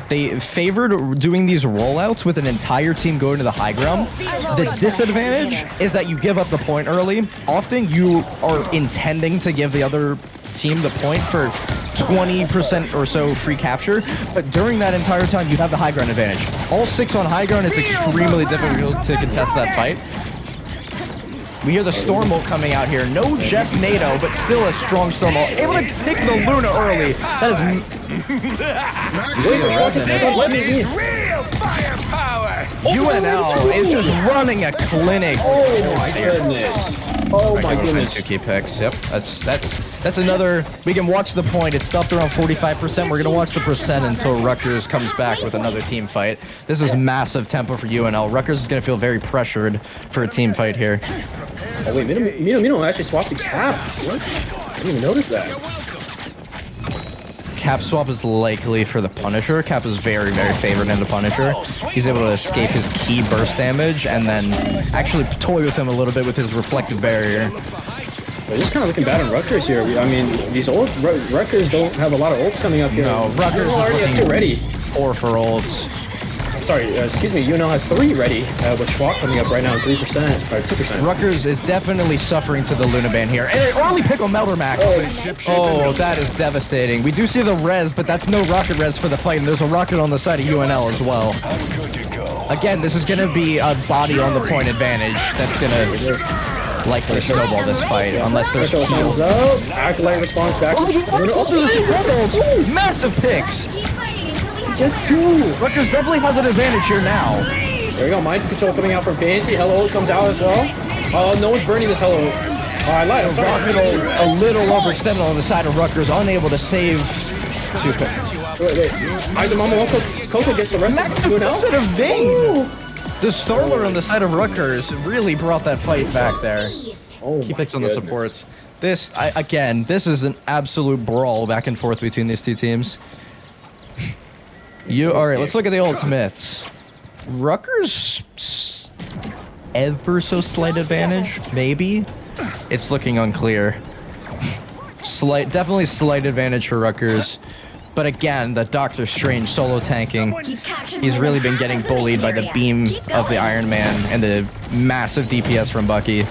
Speaker 3: They favored doing these rollouts with an entire team going to the high ground. The disadvantage is that you give up the point early. Often you are intending to give the other team the point for 20% or so free capture, but during that entire time you have the high ground advantage. All 6 on high ground, it's extremely difficult to contest that fight. We hear the Storm ult coming out here. No Jeff Nato, but still a strong Storm ult. Able to pick the Luna early. That is...
Speaker 5: Real firepower!
Speaker 3: UNL is just running a clinic.
Speaker 2: Oh my goodness. Oh my goodness.
Speaker 3: 2 key picks. Yep, that's another. We can watch the point. It's stuffed around 45%. We're gonna watch the percent until Rutgers comes back with another team fight. This is massive tempo for UNL. Rutgers is gonna feel very pressured for a team fight here.
Speaker 2: Oh wait, Mino actually swapped the cap. What? I didn't even notice that.
Speaker 3: Cap swap is likely for the Punisher. Cap is very, very favored in the Punisher. He's able to escape his key burst damage and then actually toy with him a little bit with his reflective barrier.
Speaker 2: They're just kind of looking bad on Rutgers here. I mean, these old Rutgers don't have a lot of ults coming up here.
Speaker 3: No, Rutgers is
Speaker 2: already has 2 ready.
Speaker 3: 4 for ults.
Speaker 2: Sorry, excuse me, UNL has 3 ready, with Schwab coming up right now at 3%, or 2%.
Speaker 3: Rutgers is definitely suffering to the Luna ban here. And early pick on Meldermac. Oh, that is devastating. We do see the res, but that's no rocket res for the fight, and there's a rocket on the side of UNL as well. Again, this is going to be a body on the point advantage that's going to likely snowball this fight, unless there's
Speaker 2: Thumbs up. Acolyte response back.
Speaker 3: Massive picks.
Speaker 2: Gets 2.
Speaker 3: Rutgers definitely has an advantage here now.
Speaker 2: There we go, mind control coming out from Fancy. Hello comes out as well. Oh, no one's burning this Hello. Oh, I lied. I'm sorry.
Speaker 3: A little overextended on the side of Rutgers, unable to save 2 picks.
Speaker 2: Wait. Aizamama Coco gets the rest of the
Speaker 3: Instead of Vane. The Starler on the side of Rutgers really brought that fight back there.
Speaker 2: Oh,
Speaker 3: Key picks on the supports. This is an absolute brawl back and forth between these 2 teams. All right, let's look at the ultimates. Rutgers ever so slight advantage, maybe. It's looking unclear. Definitely slight advantage for Rutgers. But again, the Doctor Strange solo tanking, he's really been getting bullied by the beam of the Iron Man and the massive DPS from Bucky.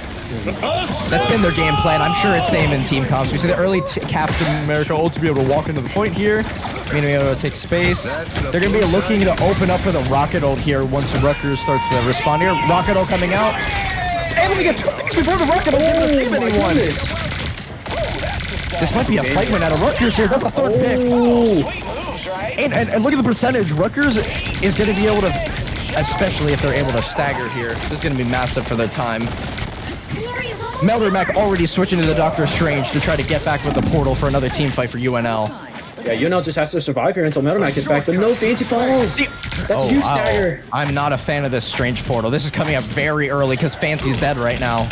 Speaker 3: That's been their game plan. I'm sure it's same in team comps. We see the early Captain America ult to be able to walk into the point here. Being able to take space. They're going to be looking to open up for the rocket ult here once Rutgers starts to respond here. Rocket ult coming out. Able to get 2 picks before the rocket ult can save anyone. This might be a fight win out of Rutgers here. That's a 3rd pick. And look at the percentage. Rutgers is going to be able to, especially if they're able to stagger here. This is going to be massive for their time. Meldermac already switching to the Doctor Strange to try to get back with the portal for another team fight for UNL.
Speaker 2: Yeah, UNL just has to survive here until Meldermac gets back, but no Fancy falls. That's a huge stagger.
Speaker 3: I'm not a fan of this Strange portal. This is coming up very early because Fancy's dead right now.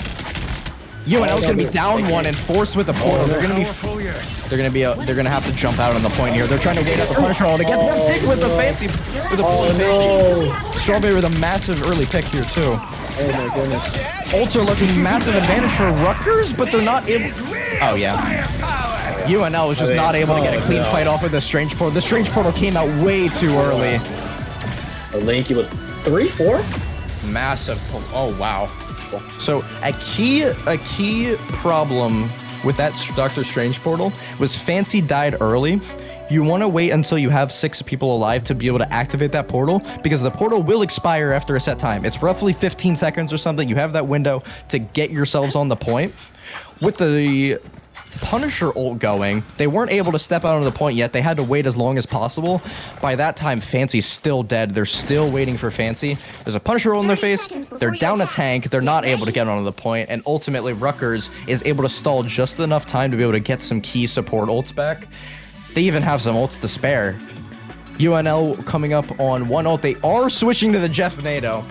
Speaker 3: UNL's gonna be down 1 and forced with the portal. They're gonna have to jump out on the point here. They're trying to wait out the Punisher ult to get them big with the Fancy with the portal.
Speaker 2: No.
Speaker 3: Strawberry with a massive early pick here too.
Speaker 2: Oh my goodness.
Speaker 3: Ults are looking massive advantage for Rutgers, but they're not able. Oh yeah. UNL was just not able to get a clean fight off of the Strange portal. The Strange portal came out way too early.
Speaker 2: A Lanky with 3, 4?
Speaker 3: Massive. Oh wow. So a key problem with that Doctor Strange portal was Fancy died early. You want to wait until you have 6 people alive to be able to activate that portal, because the portal will expire after a set time. It's roughly 15 seconds or something. You have that window to get yourselves on the point. With the Punisher ult going, they weren't able to step out on the point yet. They had to wait as long as possible. By that time, Fancy's still dead. They're still waiting for Fancy. There's a Punisher ult in their face. They're down a tank. They're not able to get onto the point, and ultimately Rutgers is able to stall just enough time to be able to get some key support ults back. They even have some ults to spare. UNL coming up on 1 ult. They are switching to the Jeff Nato.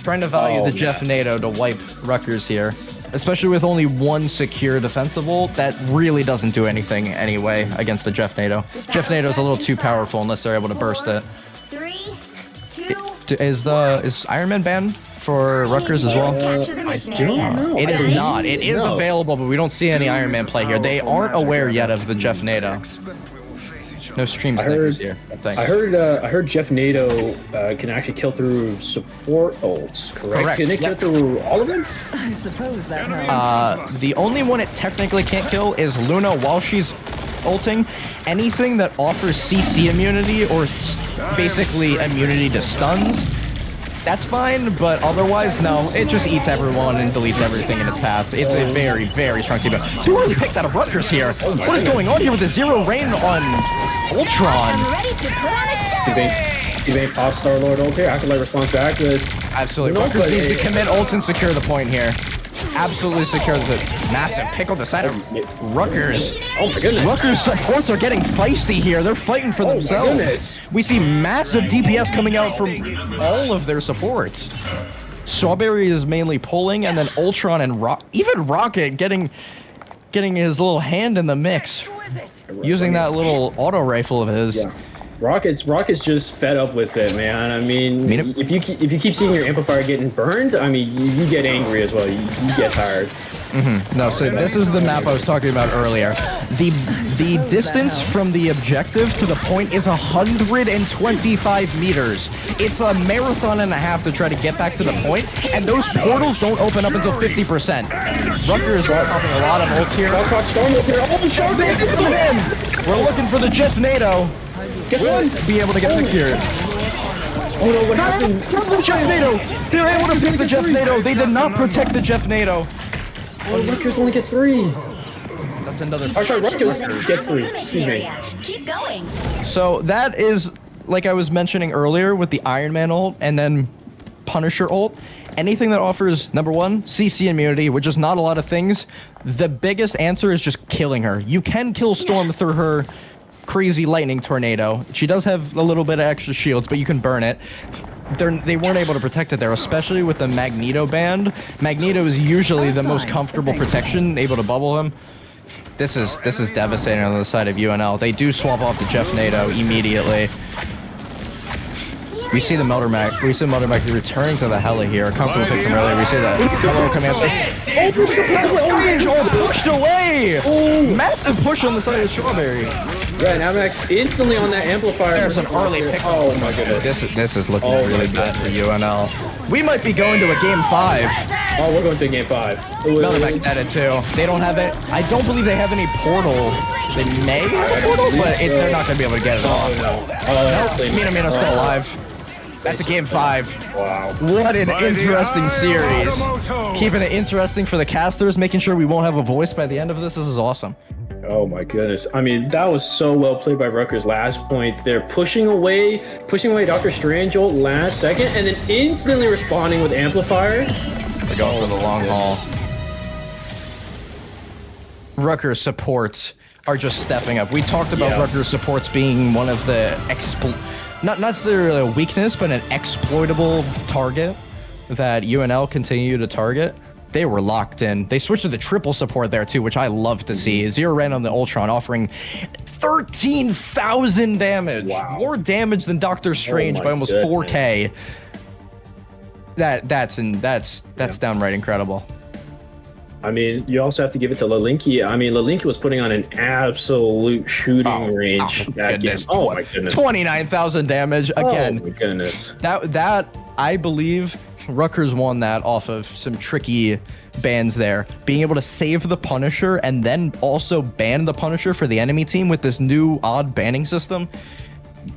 Speaker 3: Trying to value the Jeff Nato to wipe Rutgers here. Especially with only 1 secure defensive ult, that really doesn't do anything anyway against the Jeff Nato. Jeff Nato is a little too powerful unless they're able to burst it.
Speaker 4: 3, 2,
Speaker 3: Is Iron Man banned for Rutgers as well?
Speaker 4: Capture the
Speaker 2: I
Speaker 4: mission
Speaker 2: don't
Speaker 4: area.
Speaker 2: know.
Speaker 3: It is
Speaker 4: Ready?
Speaker 3: not. It is
Speaker 2: No.
Speaker 3: available, but we don't see any Iron Man play here. They aren't aware yet of the Jeff NATO. No stream
Speaker 2: I
Speaker 3: snipers
Speaker 2: heard,
Speaker 3: here. Thanks.
Speaker 2: I heard Jeff NATO can actually kill through support ults, correct?
Speaker 3: Correct,
Speaker 2: Can it kill
Speaker 3: yep.
Speaker 2: through all of them?
Speaker 6: I suppose that helps.
Speaker 3: The only one it technically can't kill is Luna while she's ulting. Anything that offers CC immunity or basically immunity to stuns, that's fine, but otherwise, no. It just eats everyone and deletes everything in its path. It's a very, very strong team. Too early picks out of Rutgers here. What is going on here with the zero rain on Ultron?
Speaker 4: I'm ready to put on a show.
Speaker 2: You ain't pop Star Lord ult here. Acolyte response back with
Speaker 3: Absolutely.
Speaker 2: No,
Speaker 3: Rutgers
Speaker 2: but
Speaker 3: needs to
Speaker 2: it-
Speaker 3: commit ult and secure the point here. Absolutely secure the massive pick on the side of Rutgers.
Speaker 2: Oh my goodness.
Speaker 3: Rutgers supports are getting feisty here. They're fighting for
Speaker 2: Oh my
Speaker 3: themselves.
Speaker 2: goodness.
Speaker 3: We see massive DPS coming out from all of their supports. Strawberry is mainly pulling, and then Ultron and even Rocket getting his little hand in the mix, using that little auto rifle of his.
Speaker 2: Yeah. Rocket's just fed up with it, man. I mean,
Speaker 3: Mean it?
Speaker 2: if you keep seeing your amplifier getting burned, I mean, you get angry as well. You get tired.
Speaker 3: No, so this is the map I was talking about earlier. The distance from the objective to the point is 125 meters. It's a marathon and a half to try to get back to the point, and those portals don't open up until 50%. Rutgers is popping a lot of ults here.
Speaker 2: Clock storm up here. Oh, show me
Speaker 3: In. We're looking for the Jeff NATO.
Speaker 2: Guess what?
Speaker 3: Be able to get secured.
Speaker 2: Oh no, what happened?
Speaker 3: The Jeff NATO. They're able to pick the Jeff NATO. They did not protect the Jeff NATO.
Speaker 2: Oh, Rutgers only gets 3.
Speaker 3: That's another.
Speaker 2: Oh, sorry, Rutgers gets 3.
Speaker 4: The mission
Speaker 2: Excuse me.
Speaker 4: area. Keep going.
Speaker 3: So that is, like I was mentioning earlier with the Iron Man ult and then Punisher ult, anything that offers, number one, CC immunity, which is not a lot of things, the biggest answer is just killing her. You can kill Storm through her crazy lightning tornado. She does have a little bit of extra shields, but you can burn it. They weren't able to protect it there, especially with the Magneto band. Magneto is usually the most comfortable protection, able to bubble him. This is devastating on the side of UNL. They do swap off the Jeff NATO immediately. We see the Melter Mag. We see Melter Mag returning to the heli here. Comfortable pick from earlier. We see that. Hello, Commander. Oh, pushed away! Massive push on the side of Strawberry.
Speaker 2: Right, now Max instantly on that amplifier.
Speaker 3: There's an early pick.
Speaker 2: Oh my goodness.
Speaker 3: This is looking
Speaker 2: Oh,
Speaker 3: really
Speaker 2: my
Speaker 3: bad for UNL. We might be going to a game 5.
Speaker 2: Oh, we're going to game 5.
Speaker 3: Melter Mag's dead too. They don't have it. I don't believe they have any portal. They may have a portal, but they're not going to be able to get it off. Mina's still alive. That's a game 5.
Speaker 2: Wow.
Speaker 3: What an interesting series. Keeping it interesting for the casters, making sure we won't have a voice by the end of this. This is awesome.
Speaker 2: Oh my goodness. I mean, that was so well played by Rutgers last point. They're pushing away Dr. Strange ult last second and then instantly responding with amplifier.
Speaker 3: They're going for the long haul. Rutgers supports are just stepping up. We talked about Rutgers supports being one of the not necessarily a weakness, but an exploitable target that UNL continue to target. They were locked in. They switched to the triple support there too, which I love to see. Zero ran on the Ultron, offering 13,000 damage.
Speaker 2: Wow.
Speaker 3: More damage than Doctor Strange
Speaker 2: my
Speaker 3: by almost
Speaker 2: goodness.
Speaker 3: 4K. That's downright incredible.
Speaker 2: I mean, you also have to give it to Lalinki. I mean, Lalinki was putting on an absolute shooting range that game. Oh my goodness.
Speaker 3: 29,000 damage again.
Speaker 2: Oh my goodness.
Speaker 3: That I believe Rutgers won that off of some tricky bans there. Being able to save the Punisher and then also ban the Punisher for the enemy team with this new odd banning system.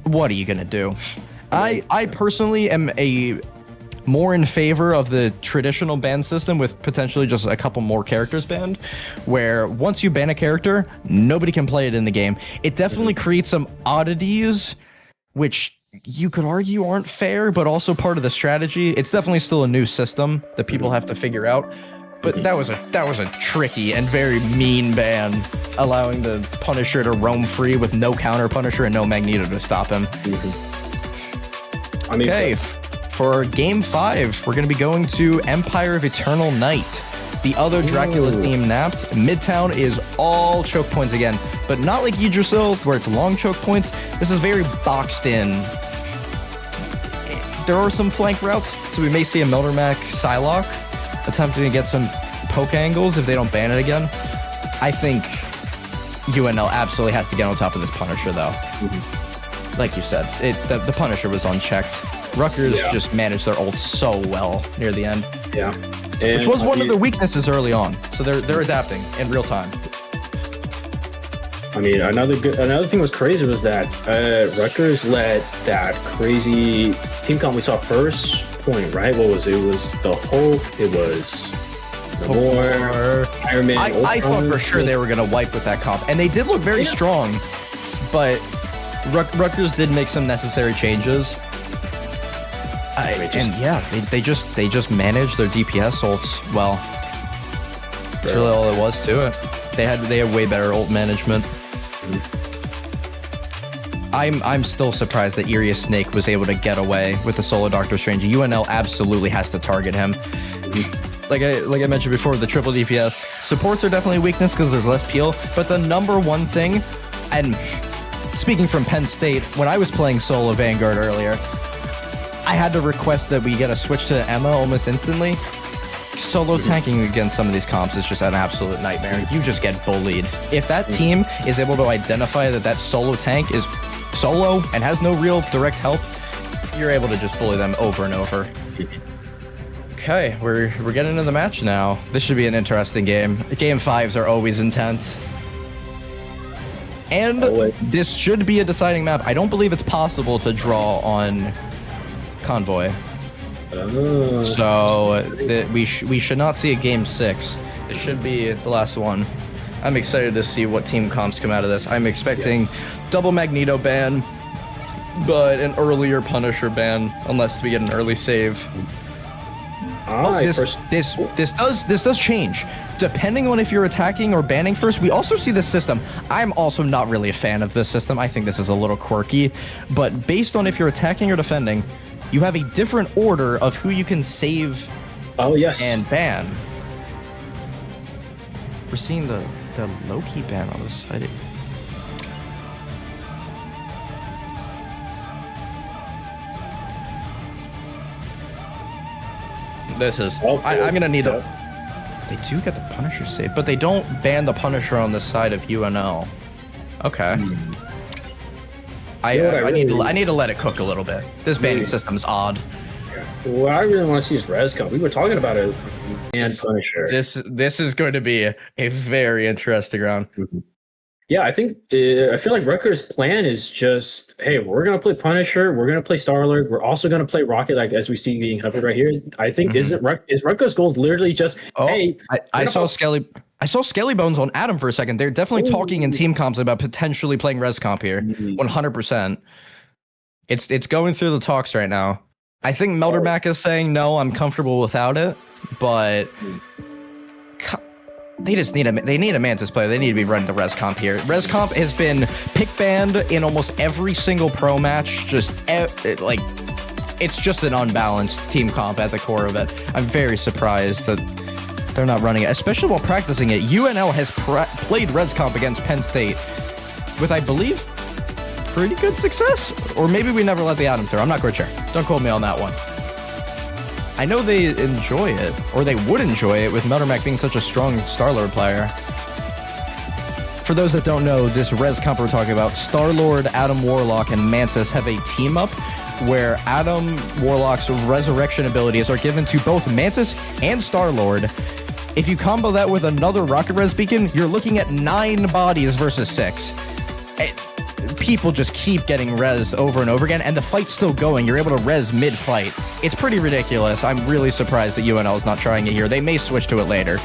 Speaker 3: What are you gonna do? I personally am more in favor of the traditional ban system with potentially just a couple more characters banned, where once you ban a character, nobody can play it in the game. It definitely creates some oddities, which you could argue aren't fair, but also part of the strategy. It's definitely still a new system that people have to figure out. But that was a tricky and very mean ban, allowing the Punisher to roam free with no counter Punisher and no Magneto to stop him.
Speaker 2: I mean,
Speaker 3: Okay, for game 5, we're going to be going to Empire of Eternal Night. The other Dracula theme napped. Midtown is all choke points again, but not like Yggdrasil where it's long choke points. This is very boxed in. there are some flank routes, so we may see a Mildermack Psylocke attempting to get some poke angles if they don't ban it again. I think UNL absolutely has to get on top of this Punisher, though. Like you said, the Punisher was unchecked. Rutgers just managed their ult so well near the end.
Speaker 2: Yeah.
Speaker 3: Which was one of their weaknesses early on. So they're adapting in real time.
Speaker 2: I mean, another thing was crazy was that Rutgers let that crazy team comp we saw first point, right? What was it? It was the Hulk. It was Namor, Iron Man.
Speaker 3: I thought for sure they were going to wipe with that comp. And they did look very strong. But Rutgers did make some necessary changes. They just managed their DPS ults well. That's really all there was to it. They had way better ult management. I'm still surprised that Irius Snake was able to get away with the solo Doctor Strange. UNL absolutely has to target him. Like I mentioned before, the triple DPS supports are definitely a weakness because there's less peel. But the number one thing, and speaking from Penn State, when I was playing solo Vanguard earlier, I had to request that we get a switch to Emma almost instantly. Solo tanking against some of these comps is just an absolute nightmare. You just get bullied. If that team is able to identify that solo tank is solo and has no real direct help, you're able to just bully them over and over. Okay, we're getting into the match now. This should be an interesting game. Game 5s are always intense. And this should be a deciding map. I don't believe it's possible to draw on Convoy. So we should not see a game 6. It should be the last one. I'm excited to see what team comps come out of this. I'm expecting double Magneto ban, but an earlier Punisher ban, unless we get an early save. This does change depending on if you're attacking or banning first. We also see this system. I'm also not really a fan of this system. I think this is a little quirky, but based on if you're attacking or defending, you have a different order of who you can save and ban. We're seeing the low-key ban on this side. This is... I'm going to need a... They do get the Punisher save, but they don't ban the Punisher on the side of UNL. Okay. I need to let it cook a little bit. This banning system is odd.
Speaker 2: What I really want to see is ResCon. We were talking about it and Punisher.
Speaker 3: This is going to be a very interesting round.
Speaker 2: Yeah, I feel like Rutgers' plan is just, hey, we're gonna play Punisher, we're gonna play Star-Lord, we're also gonna play Rocket, like as we see being hovered right here. I think is Rutgers' goal literally just, hey,
Speaker 3: I saw Skelly Bones on Adam for a second. They're definitely talking in team comps about potentially playing res comp here, 100%. It's going through the talks right now. I think Meldermack is saying no, I'm comfortable without it, but they need a Mantis player. They need to be running the res comp here. Res comp has been pick banned in almost every single pro match. It's just an unbalanced team comp at the core of it. I'm very surprised that they're not running it, especially while practicing it. UNL has played res comp against Penn State with, I believe, pretty good success. Or maybe we never let the Atom through. I'm not quite sure. Don't quote me on that one. I know they enjoy it, or they would enjoy it with Meldermack being such a strong Star-Lord player. For those that don't know, this res comp we're talking about, Star-Lord, Adam Warlock, and Mantis have a team-up where Adam Warlock's resurrection abilities are given to both Mantis and Star-Lord. If you combo that with another Rocket Res Beacon, you're looking at 9 bodies versus 6. People just keep getting res over and over again, and the fight's still going. You're able to res mid-fight. It's pretty ridiculous. I'm really surprised that UNL is not trying it here. They may switch to it later.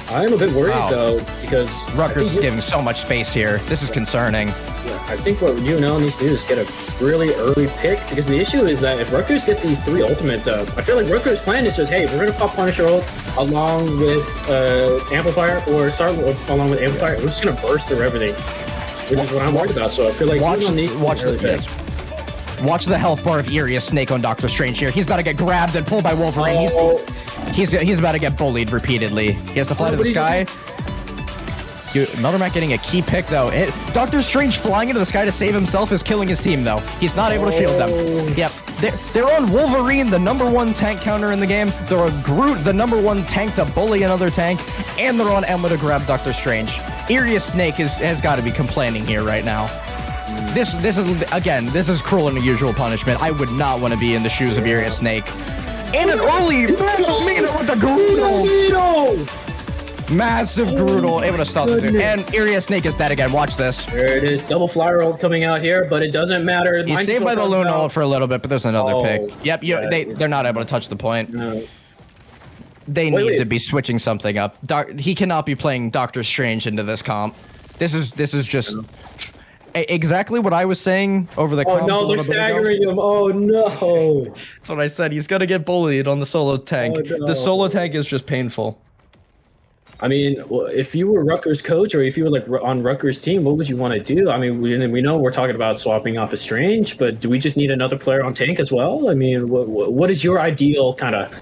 Speaker 2: I'm a bit worried, though, because
Speaker 3: Rutgers is giving so much space here. This is concerning.
Speaker 2: Yeah, I think what UNL needs to do is get a really early pick, because the issue is that if Rutgers get these 3 ultimates up, I feel like Rutgers' plan is just, hey, we're going to pop Punisher ult along with Amplifier, or start along with Amplifier. We're just going to burst through everything, which is what I'm worried about. So I feel like UNL needs to watch
Speaker 3: Watch the health bar of Irius Snake on Doctor Strange here. He's about to get grabbed and pulled by Wolverine. He's about to get bullied repeatedly. He has to fly to the sky. Another Mac getting a key pick, though. Doctor Strange flying into the sky to save himself is killing his team, though. He's not able to shield them. Yep. They're on Wolverine, the #1 tank counter in the game. They're on Groot, the #1 tank to bully another tank. And they're on Emma to grab Doctor Strange. Irius Snake has got to be complaining here right now. This is cruel and unusual punishment. I would not want to be in the shoes of Irius Snake. And an early with the Groodle. Massive Groodle, able to stop the dude. And Irius Snake is dead again. Watch this.
Speaker 2: There it is. Double flyer ult coming out here, but it doesn't matter.
Speaker 3: He's saved by the Luna ult for a little bit, but there's another pick. Yep, they're not able to touch the point.
Speaker 2: No.
Speaker 3: They need to be switching something up. He cannot be playing Doctor Strange into this comp. This is just exactly what I was saying over the comp.
Speaker 2: Oh no, they're staggering him. Oh no.
Speaker 3: That's what I said. He's gonna get bullied on the solo tank.
Speaker 2: Oh, no.
Speaker 3: The solo tank is just painful.
Speaker 2: I mean, if you were Rutgers coach or if you were like on Rutgers team, what would you want to do? I mean, we know we're talking about swapping off a Strange, but do we just need another player on tank as well? I mean, what is your ideal kind of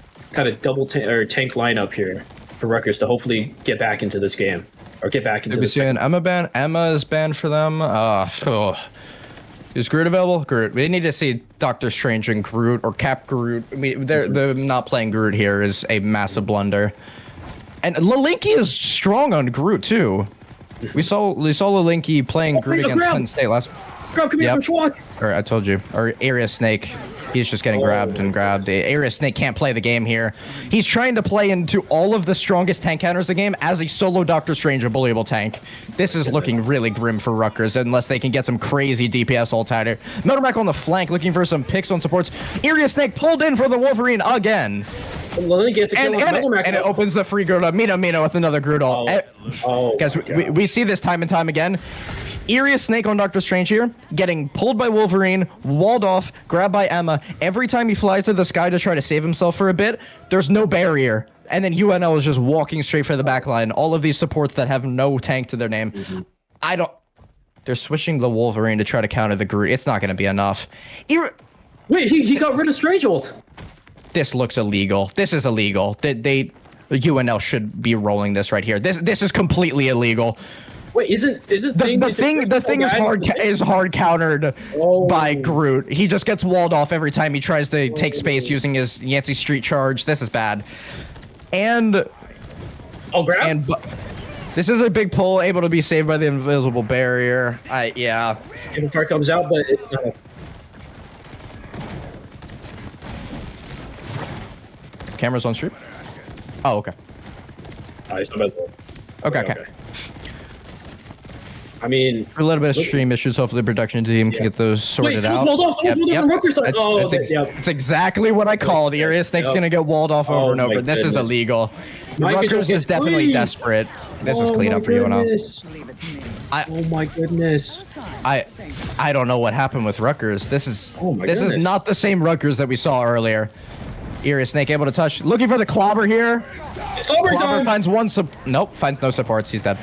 Speaker 2: double tank lineup here for Rutgers to hopefully get back into this game or get back into this?
Speaker 3: Emma ban. Emma is banned for them. Is Groot available? Groot. We need to see Doctor Strange and Groot or Cap Groot. They're not playing Groot here is a massive blunder. And Lalinki is strong on Groot too. We saw Lalinki playing Groot against Penn State last.
Speaker 2: Grab, come here, walk.
Speaker 3: Or I told you. Or Irius Snake. He's just getting grabbed. Irius Snake can't play the game here. He's trying to play into all of the strongest tank counters of the game as a solo Doctor Strange, a bullyable tank. This is looking really grim for Rutgers unless they can get some crazy DPS ult out here. Metalmac on the flank looking for some picks on supports. Irius Snake pulled in for the Wolverine again.
Speaker 2: And it
Speaker 3: opens the free Groot. Mina with another Groot ult. Guys, we see this time and time again. Irius Snake on Doctor Strange here, getting pulled by Wolverine, walled off, grabbed by Emma. Every time he flies to the sky to try to save himself for a bit, there's no barrier. And then UNL is just walking straight for the back line. All of these supports that have no tank to their name. They're switching the Wolverine to try to counter the Groot. It's not going to be enough.
Speaker 2: Wait, he got rid of Strange ult.
Speaker 3: This looks illegal. This is illegal. UNL should be rolling this right here. This is completely illegal.
Speaker 2: Wait, isn't
Speaker 3: the thing is hard countered by Groot. He just gets walled off every time he tries to take space using his Yancey Street charge. This is bad. And this is a big pull, able to be saved by the invisible barrier. Yeah.
Speaker 2: Before it comes out, but it's not.
Speaker 3: Camera's on stream. Oh, okay. Okay.
Speaker 2: I mean,
Speaker 3: a little bit of stream issues. Hopefully, the production team can get those sorted out.
Speaker 2: Someone's on Rutgers side.
Speaker 3: That's exactly what I called. Irius Snake's gonna get walled off over and over. This is illegal. Rutgers is definitely desperate. This is clean up for you now.
Speaker 2: Oh my goodness.
Speaker 3: I don't know what happened with Rutgers. This is not the same Rutgers that we saw earlier. Irius Snake able to touch. Looking for the clobber here. Clobber finds finds no supports. He's dead.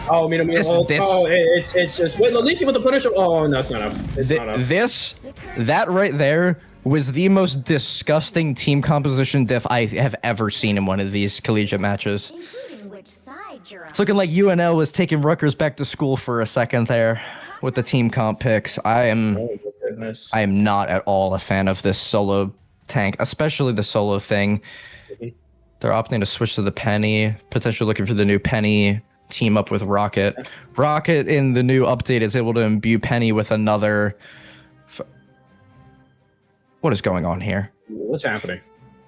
Speaker 2: Oh, it's just wait. Lalinki with the Punisher. Oh, no, it's not enough. It's not enough.
Speaker 3: That right there was the most disgusting team composition diff I have ever seen in one of these collegiate matches. It's looking like UNL was taking Rutgers back to school for a second there with the team comp picks. I am not at all a fan of this solo tank, especially the solo thing. They're opting to switch to the Penny, potentially looking for the new Penny team up with Rocket. Rocket in the new update is able to imbue Penny with another. What is going on here?
Speaker 2: What's happening?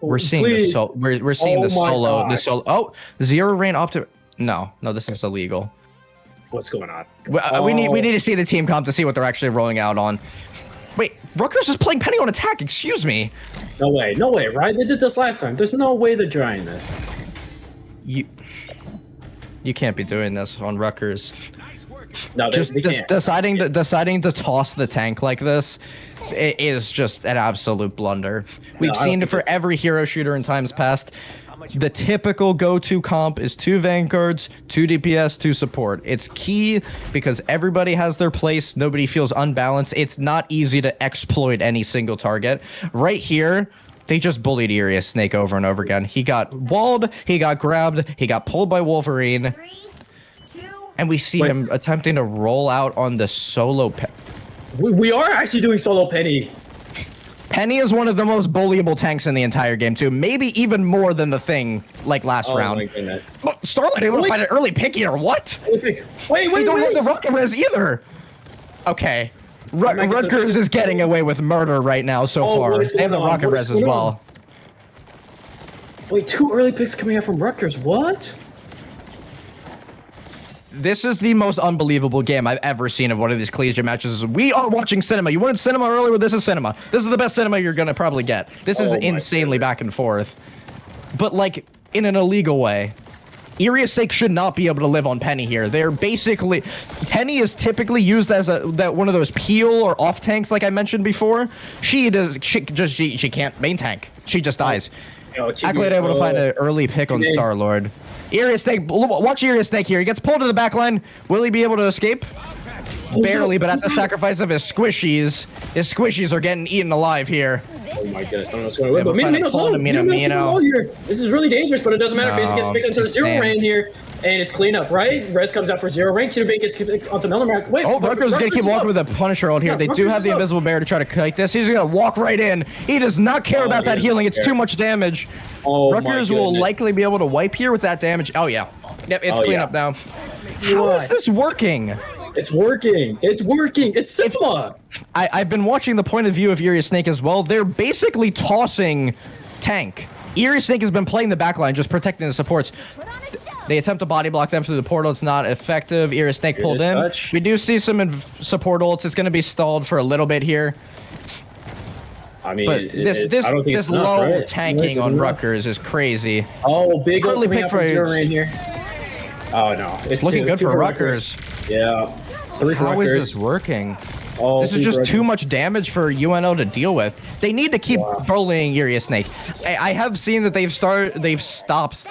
Speaker 3: We're seeing the solo. Oh, Zero Rain opted. No, this is illegal.
Speaker 2: What's going on?
Speaker 3: We need to see the team comp to see what they're actually rolling out on. Wait, Rutgers is playing Penny on attack. Excuse me.
Speaker 2: No way, right? They did this last time. There's no way they're trying this.
Speaker 3: You can't be doing this on Rutgers.
Speaker 2: No, they can't.
Speaker 3: Deciding to toss the tank like this is just an absolute blunder. We've seen it for every hero shooter in times past. The typical go-to comp is 2 Vanguards, 2 DPS, 2 support. It's key because everybody has their place. Nobody feels unbalanced. It's not easy to exploit any single target. Right here, they just bullied Irius Snake over and over again. He got walled, he got grabbed, he got pulled by Wolverine. And we see him attempting to roll out on the solo.
Speaker 2: We are actually doing solo Penny.
Speaker 3: Penny is one of the most bullyable tanks in the entire game, too. Maybe even more than the thing, like last round.
Speaker 2: My goodness.
Speaker 3: Starlight able to find an early pick here. What?
Speaker 2: Wait.
Speaker 3: They don't have the rocket res either. Okay. Rutgers is getting away with murder right now so far. They have the rocket res as well.
Speaker 2: Wait, 2 early picks coming out from Rutgers. What?
Speaker 3: This is the most unbelievable game I've ever seen of one of these collegiate matches. We are watching cinema. You wanted cinema earlier? This is cinema. This is the best cinema you're going to probably get. This is insanely back and forth. But, like, in an illegal way. Iria's Sake should not be able to live on Penny here. They're basically... Penny is typically used as one of those peel or off tanks like I mentioned before. She can't main tank. She just dies. Accolade able to find an early pick on Star-Lord. Iria's Snake, watch Iria's Snake here. He gets pulled to the back line. Will he be able to escape? Barely, but at the sacrifice of his squishies. His squishies are getting eaten alive here.
Speaker 2: Oh my goodness, I don't know what's going on. But Mino's here. This is really dangerous, but it doesn't matter. Fancy gets picked into zero rank here, and it's cleanup, right? Res comes out for zero rank. Kinuvate gets picked onto another mark. Wait,
Speaker 3: Rutgers is going to keep walking with a Punisher ult here. They do have the invisible barrier to try to kite this. He's going to walk right in. He does not care about that healing. It's too much damage. Rutgers will likely be able to wipe here with that damage. Oh, yeah. Yep, it's cleanup now. How is this working?
Speaker 2: It's working. It's working. It's simple.
Speaker 3: I've been watching the point of view of Iria's Snake as well. They're basically tossing tank. Iria's Snake has been playing the backline, just protecting the supports. They attempt to body block them through the portal. It's not effective. Iria's Snake pulled in. We do see some support ults. It's going to be stalled for a little bit here.
Speaker 2: I mean,
Speaker 3: but this low tanking on Rutgers is crazy.
Speaker 2: Oh, big
Speaker 3: early pick for
Speaker 2: right here. Oh no,
Speaker 3: it's looking good for Rutgers.
Speaker 2: Yeah.
Speaker 3: How is this working? This is just too much damage for UNO to deal with. They need to keep bullying Iria's Snake. I have seen that they've stopped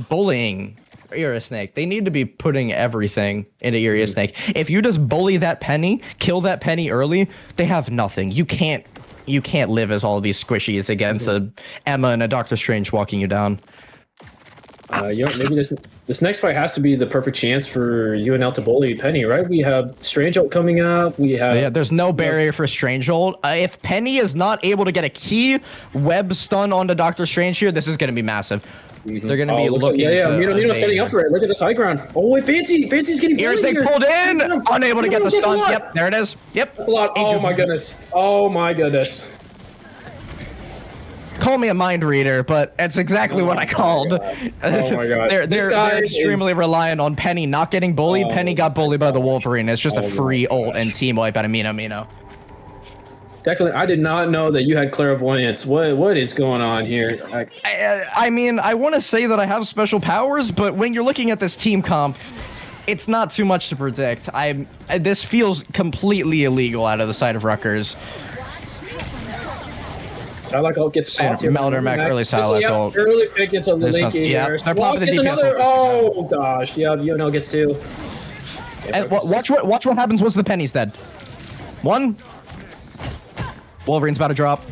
Speaker 3: bullying Iria's Snake. They need to be putting everything into Iria's Snake. If you just bully that Penny, kill that Penny early, they have nothing. You can't live as all of these squishies against a Emma and a Doctor Strange walking you down.
Speaker 2: Maybe this next fight has to be the perfect chance for UNL to bully Penny, right? We have Strange Ult coming up. We have
Speaker 3: there's no barrier for Strange Ult. If Penny is not able to get a key web stun onto Doctor Strange here, this is going to be massive. They're going to be looking.
Speaker 2: Mino's setting up for it. Look at this high ground. Oh, wait, Fancy's getting
Speaker 3: Iria's Snake pulled in, unable to get the stun. Yep, there it is. Yep.
Speaker 2: That's a lot. Oh my goodness. Oh my goodness.
Speaker 3: Call me a mind reader, but it's exactly what I called.
Speaker 2: Oh my god.
Speaker 3: They're extremely reliant on Penny not getting bullied. Penny got bullied by the Wolverine. It's just a free ult and team wipe out of Mino.
Speaker 2: Declan, I did not know that you had clairvoyance. What is going on here?
Speaker 3: I mean, I want to say that I have special powers, but when you're looking at this team comp, it's not too much to predict. This feels completely illegal out of the side of Rutgers.
Speaker 2: Psylocke gets popped here.
Speaker 3: Meldermac early Psylocke ult.
Speaker 2: Early pick gets a Linky here.
Speaker 3: They're popping the DPS.
Speaker 2: Oh gosh, yeah, UNL gets 2.
Speaker 3: And watch what happens once the Penny's dead. 1. Wolverine's about to drop.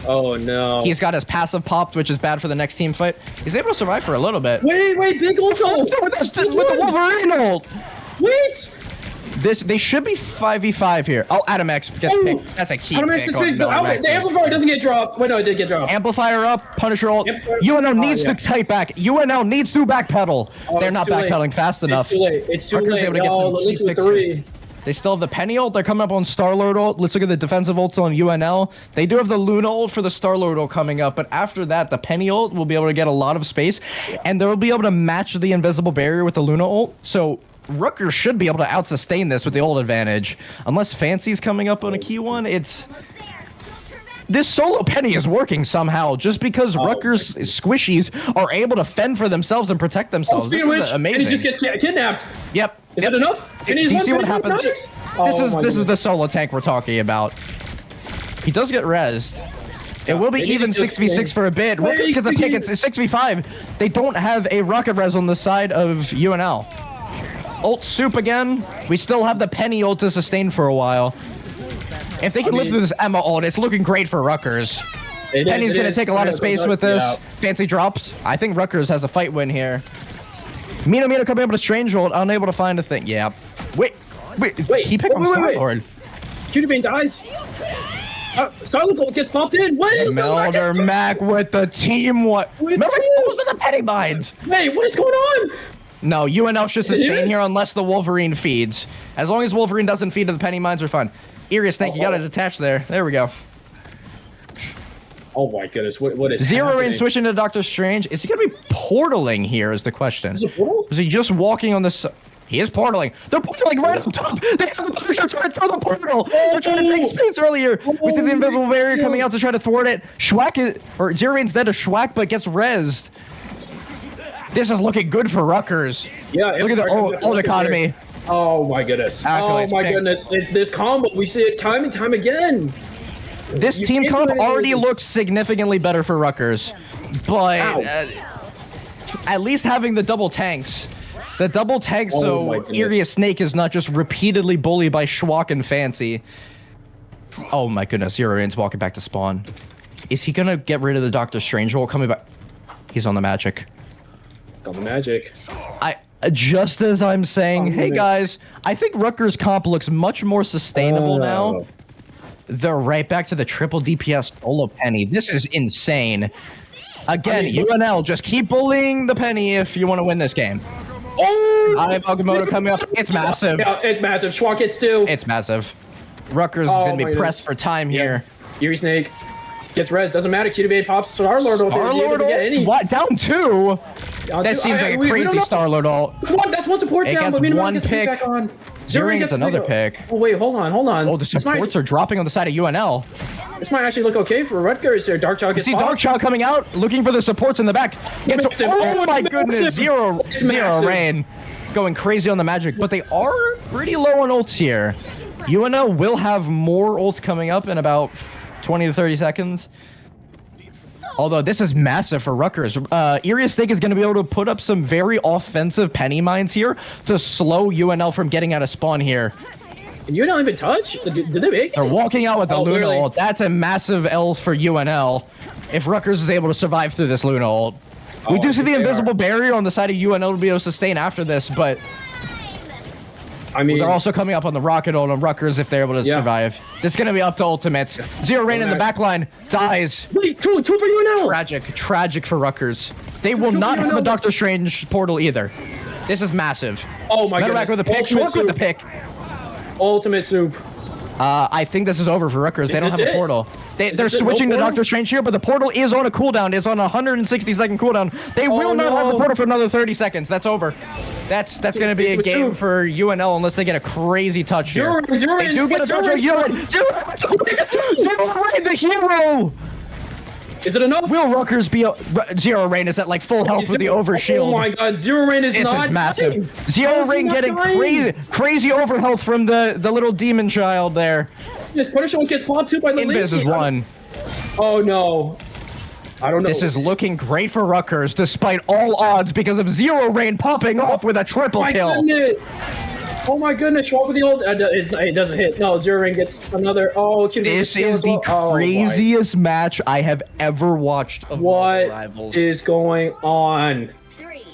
Speaker 2: Oh no.
Speaker 3: He's got his passive popped, which is bad for the next team fight. He's able to survive for a little bit.
Speaker 2: Wait, big ult
Speaker 3: with the Wolverine ult.
Speaker 2: Wait.
Speaker 3: They should be 5v5 here. Oh, Adamex gets picked. That's a key pick.
Speaker 2: The Amplifier doesn't get dropped. Wait, no, it did get dropped.
Speaker 3: Amplifier up, Punisher ult. UNL needs to type back. UNL needs to backpedal. They're not backpedaling fast enough.
Speaker 2: It's too late. Able to get some 3.
Speaker 3: They still have the Penny ult. They're coming up on Star-Lord ult. Let's look at the defensive ults on UNL. They do have the Luna ult for the Star-Lord ult coming up, but after that, the Penny ult will be able to get a lot of space, and they'll be able to match the invisible barrier with the Luna ult. So Rutgers should be able to out-sustain this with the ult advantage. Unless Fancy's coming up on a key one, this solo Penny is working somehow, just because Rutgers squishies are able to fend for themselves and protect themselves. This is amazing.
Speaker 2: And he just gets kidnapped.
Speaker 3: Yep.
Speaker 2: Is that enough?
Speaker 3: Do you see what happens? This is the solo tank we're talking about. He does get rezzed. It will be even 6v6 for a bit. Rutgers gets a pick. It's 6v5. They don't have a rocket res on the side of UNL. Ult soup again. We still have the Penny ult to sustain for a while. If they can live through this Emma ult, it's looking great for Rutgers. Penny's going to take a lot of space with this. Fancy drops. I think Rutgers has a fight win here. Mina coming up with a strange hold, unable to find a thing. Yeah. Wait. He picked on Star-Lord.
Speaker 2: Cutie Bane dies. Star-Lord gets popped in. Wait,
Speaker 3: Melder Mac with the team. What? Remember, those are the petty mines.
Speaker 2: Wait, what is going on?
Speaker 3: No, UNL should sustain here unless the Wolverine feeds. As long as Wolverine doesn't feed to the penny mines, are fine. Irius Snake, you got to detach there. There we go.
Speaker 2: Oh my goodness, what is
Speaker 3: Zero
Speaker 2: happening?
Speaker 3: Rain switching to Doctor Strange. Is he going to be portaling here is the question.
Speaker 2: Is it portal?
Speaker 3: Is he just walking on this? He is portaling. They're portaling right on top. They have the Punisher trying to throw the portal. They're trying to take space earlier. We see the invisible barrier coming out to try to thwart it. Zero Rain's dead to Schwack, but gets rezzed. This is looking good for Rutgers.
Speaker 2: Yeah,
Speaker 3: look at the old economy.
Speaker 2: Oh my goodness.
Speaker 3: Accolades
Speaker 2: oh my
Speaker 3: picked.
Speaker 2: goodness. This combo, we see it time and time again.
Speaker 3: This team comp already looks significantly better for Rutgers, but at least having the double tanks. The double tanks, so Irius Snake is not just repeatedly bullied by Schwalk and Fancy. Oh my goodness, Zero Rain's walking back to spawn. Is he gonna get rid of the Doctor Strange roll coming back? He's on the Magic.
Speaker 2: On the Magic.
Speaker 3: Just as I'm saying, hey guys, I think Rutgers comp looks much more sustainable now. They're right back to the triple DPS solo penny. This is insane. Again, UNL, just keep bullying the penny if you want to win this game. Oh! I have Agamotto coming up. It's massive.
Speaker 2: Yeah, it's massive. Schwalk hits too.
Speaker 3: It's massive. Rutgers is going to be pressed for time here.
Speaker 2: Eerie Snake gets res. Doesn't matter. Cutie Bane pops Star-Lord ult.
Speaker 3: Star-Lord ult? What? Down two? That seems like a crazy Star-Lord ult.
Speaker 2: That's one support down, but
Speaker 3: one gets pick.
Speaker 2: Back on.
Speaker 3: Zero gets another pick.
Speaker 2: Oh, wait, hold on.
Speaker 3: Oh, the supports are dropping on the side of UNL.
Speaker 2: This might actually look okay for Rutgers here. Dark Child gets
Speaker 3: popped. Dark Child coming out, looking for the supports in the back. Oh my goodness, Zero Rain going crazy on the Magic, but they are pretty low on ults here. UNL will have more ults coming up in about 20 to 30 seconds. Although this is massive for Rutgers. Irius Snake is going to be able to put up some very offensive penny mines here to slow UNL from getting out of spawn here.
Speaker 2: And UNL even touch? Did they make it?
Speaker 3: They're walking out with the Luna ult. That's a massive L for UNL if Rutgers is able to survive through this Luna ult. We do see the invisible barrier on the side of UNL to be able to sustain after this, but I mean, they're also coming up on the rocket ult on Rutgers if they're able to survive. This is going to be up to ultimates. Zero Rain in the back line dies.
Speaker 2: Wait, two for UNL.
Speaker 3: Tragic for Rutgers. They will not have the Doctor Strange portal either. This is massive.
Speaker 2: Oh my goodness.
Speaker 3: Back with the pick. Schwartz with the pick.
Speaker 2: Ultimate soup.
Speaker 3: I think this is over for Rutgers. They don't have a portal. They're switching to Doctor Strange here, but the portal is on a cooldown. It's on a 160-second cooldown. They will not have the portal for another 30 seconds. That's over. That's going to be a game for UNL unless they get a crazy touch here. They do get a touch on Zero Rain, the hero!
Speaker 2: Is it enough?
Speaker 3: Will Rutgers be Zero Rain is at like full health with the overshield.
Speaker 2: Oh my god, Zero Rain is not
Speaker 3: is massive. Zero Rain getting crazy overhealth from the little demon child there.
Speaker 2: This Punisher gets popped too by the
Speaker 3: Invis is one.
Speaker 2: Oh no. I don't know.
Speaker 3: This is looking great for Rutgers despite all odds because of Zero Rain popping off with a triple kill.
Speaker 2: Goodness. Oh my goodness, what with the old it doesn't hit. No, Zero Rain gets another. This
Speaker 3: is the craziest match I have ever watched of Rivals.
Speaker 2: What is going on?
Speaker 4: 3,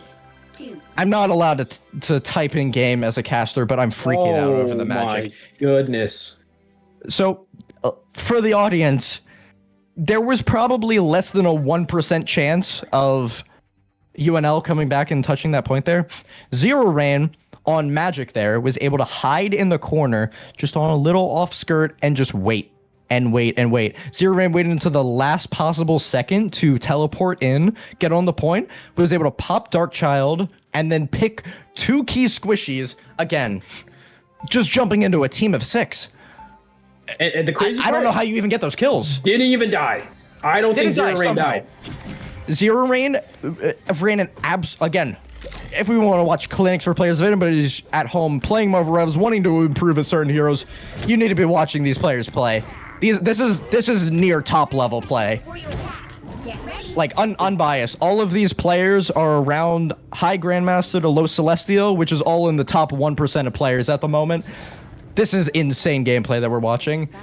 Speaker 4: 2.
Speaker 3: I'm not allowed to type in game as a caster, but I'm freaking out over the Magic.
Speaker 2: My goodness.
Speaker 3: So, for the audience, there was probably less than a 1% chance of UNL coming back and touching that point there. Zero Rain on Magic there was able to hide in the corner just on a little off skirt and just wait and wait and wait. Zero Rain waited until the last possible second to teleport in, get on the point, but was able to pop Dark Child and then pick 2 key squishies again, just jumping into a team of 6.
Speaker 2: And the crazy
Speaker 3: I don't know how you even get those kills.
Speaker 2: Didn't even die. I don't think Zero Rain died.
Speaker 3: Zero Rain ran an again. If we want to watch clinics for players, if anybody's at home playing Marvel Rivals, wanting to improve at certain heroes, you need to be watching these players play. This is near top level play. Like unbiased. All of these players are around high Grandmaster to low Celestial, which is all in the top 1% of players at the moment. This is insane gameplay that we're watching.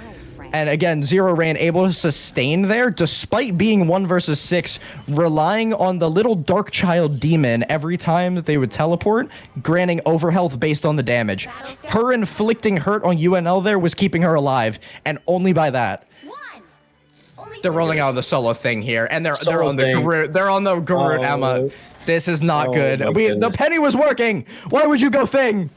Speaker 3: And again, Zero Rain able to sustain there despite being 1 versus 6, relying on the little Dark Child demon every time that they would teleport, granting overhealth based on the damage. Her inflicting hurt on UNL there was keeping her alive, and only by that. They're rolling out the solo thing here, and they're on the Garut. They're on the Garut, Emma. This is not good. The penny was working. Why would you go thing?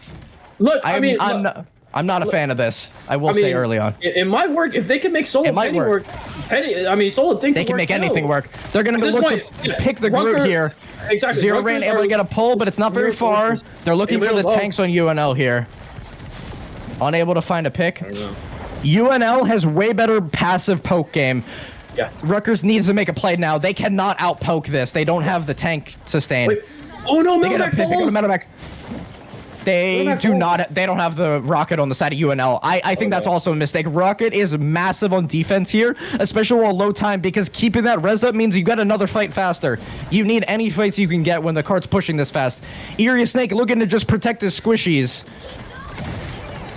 Speaker 2: Look,
Speaker 3: I'm not a fan of this. I will say early on.
Speaker 2: It might work if they can make solo penny work. Solo thing.
Speaker 3: They can make anything work. They're going to look to pick the Garut here.
Speaker 2: Exactly.
Speaker 3: Zero Rain able to get a pull, but it's not very far. They're looking for the tanks on UNL here. Unable to find a pick. UNL has way better passive poke game.
Speaker 2: Yeah.
Speaker 3: Rutgers needs to make a play now. They cannot outpoke this. They don't have the tank sustain.
Speaker 2: Wait. Oh no, Medevac falls.
Speaker 3: They do not. They don't have the rocket on the side of UNL. I think that's also a mistake. Rocket is massive on defense here, especially while low time, because keeping that res up means you get another fight faster. You need any fights you can get when the cart's pushing this fast. Eerie Snake looking to just protect his squishies.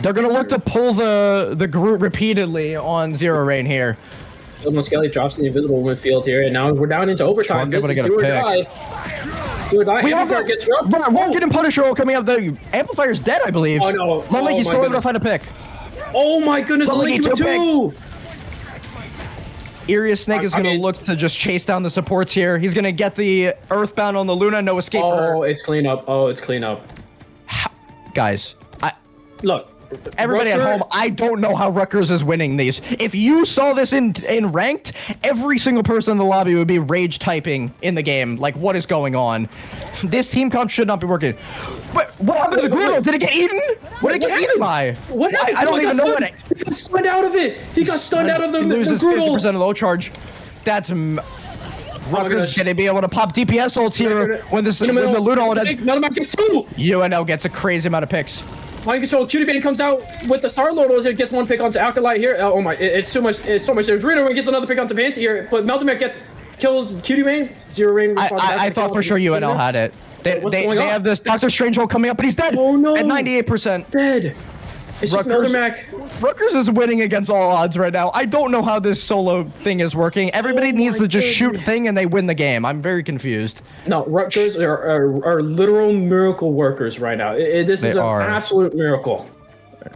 Speaker 3: They're gonna look to pull the Garut repeatedly on Zero Rain here.
Speaker 2: Skelly drops in the invisible woman field here, and now we're down into overtime. This is do or die. Do or die. Amplifier gets dropped.
Speaker 3: Rocket and Punisher all coming up. The Amplifier's dead, I believe.
Speaker 2: Oh no.
Speaker 3: Loliki still able to find a pick.
Speaker 2: Oh my goodness, Loliki too.
Speaker 3: Eerie Snake is going to look to just chase down the supports here. He's going to get the Earthbound on the Luna. No escape for her.
Speaker 2: Oh, it's clean up.
Speaker 3: Guys,
Speaker 2: look.
Speaker 3: Everybody at home, I don't know how Rutgers is winning these. If you saw this in ranked, every single person in the lobby would be rage typing in the game. Like, what is going on? This team comp should not be working. But what happened to the Griddle? Did it get eaten? What did it get eaten by?
Speaker 2: What happened?
Speaker 3: I don't even know what
Speaker 2: He got stunned out of it. He got stunned out of the
Speaker 3: loses
Speaker 2: Griddle.
Speaker 3: 50% of low charge. That's Rutgers going to be able to pop DPS ults here when the loot all does. UNL gets a crazy amount of picks.
Speaker 2: Mind control. Cutie Bane comes out with the Star Lord. It gets one pick onto Acolyte here. Oh my! It's so much. There's Reno gets another pick onto Fancy here, but Meldemek kills Cutie Bane. Zero Rain.
Speaker 3: I thought for sure UNL had it. They have this Doctor Strangehold coming up, but he's dead.
Speaker 2: Oh no!
Speaker 3: At 98%.
Speaker 2: Dead. It's just Meldemek.
Speaker 3: Rutgers is winning against all odds right now. I don't know how this solo thing is working. Everybody needs to just shoot thing and they win the game. I'm very confused.
Speaker 2: No, Rutgers are literal miracle workers right now. This is an absolute miracle.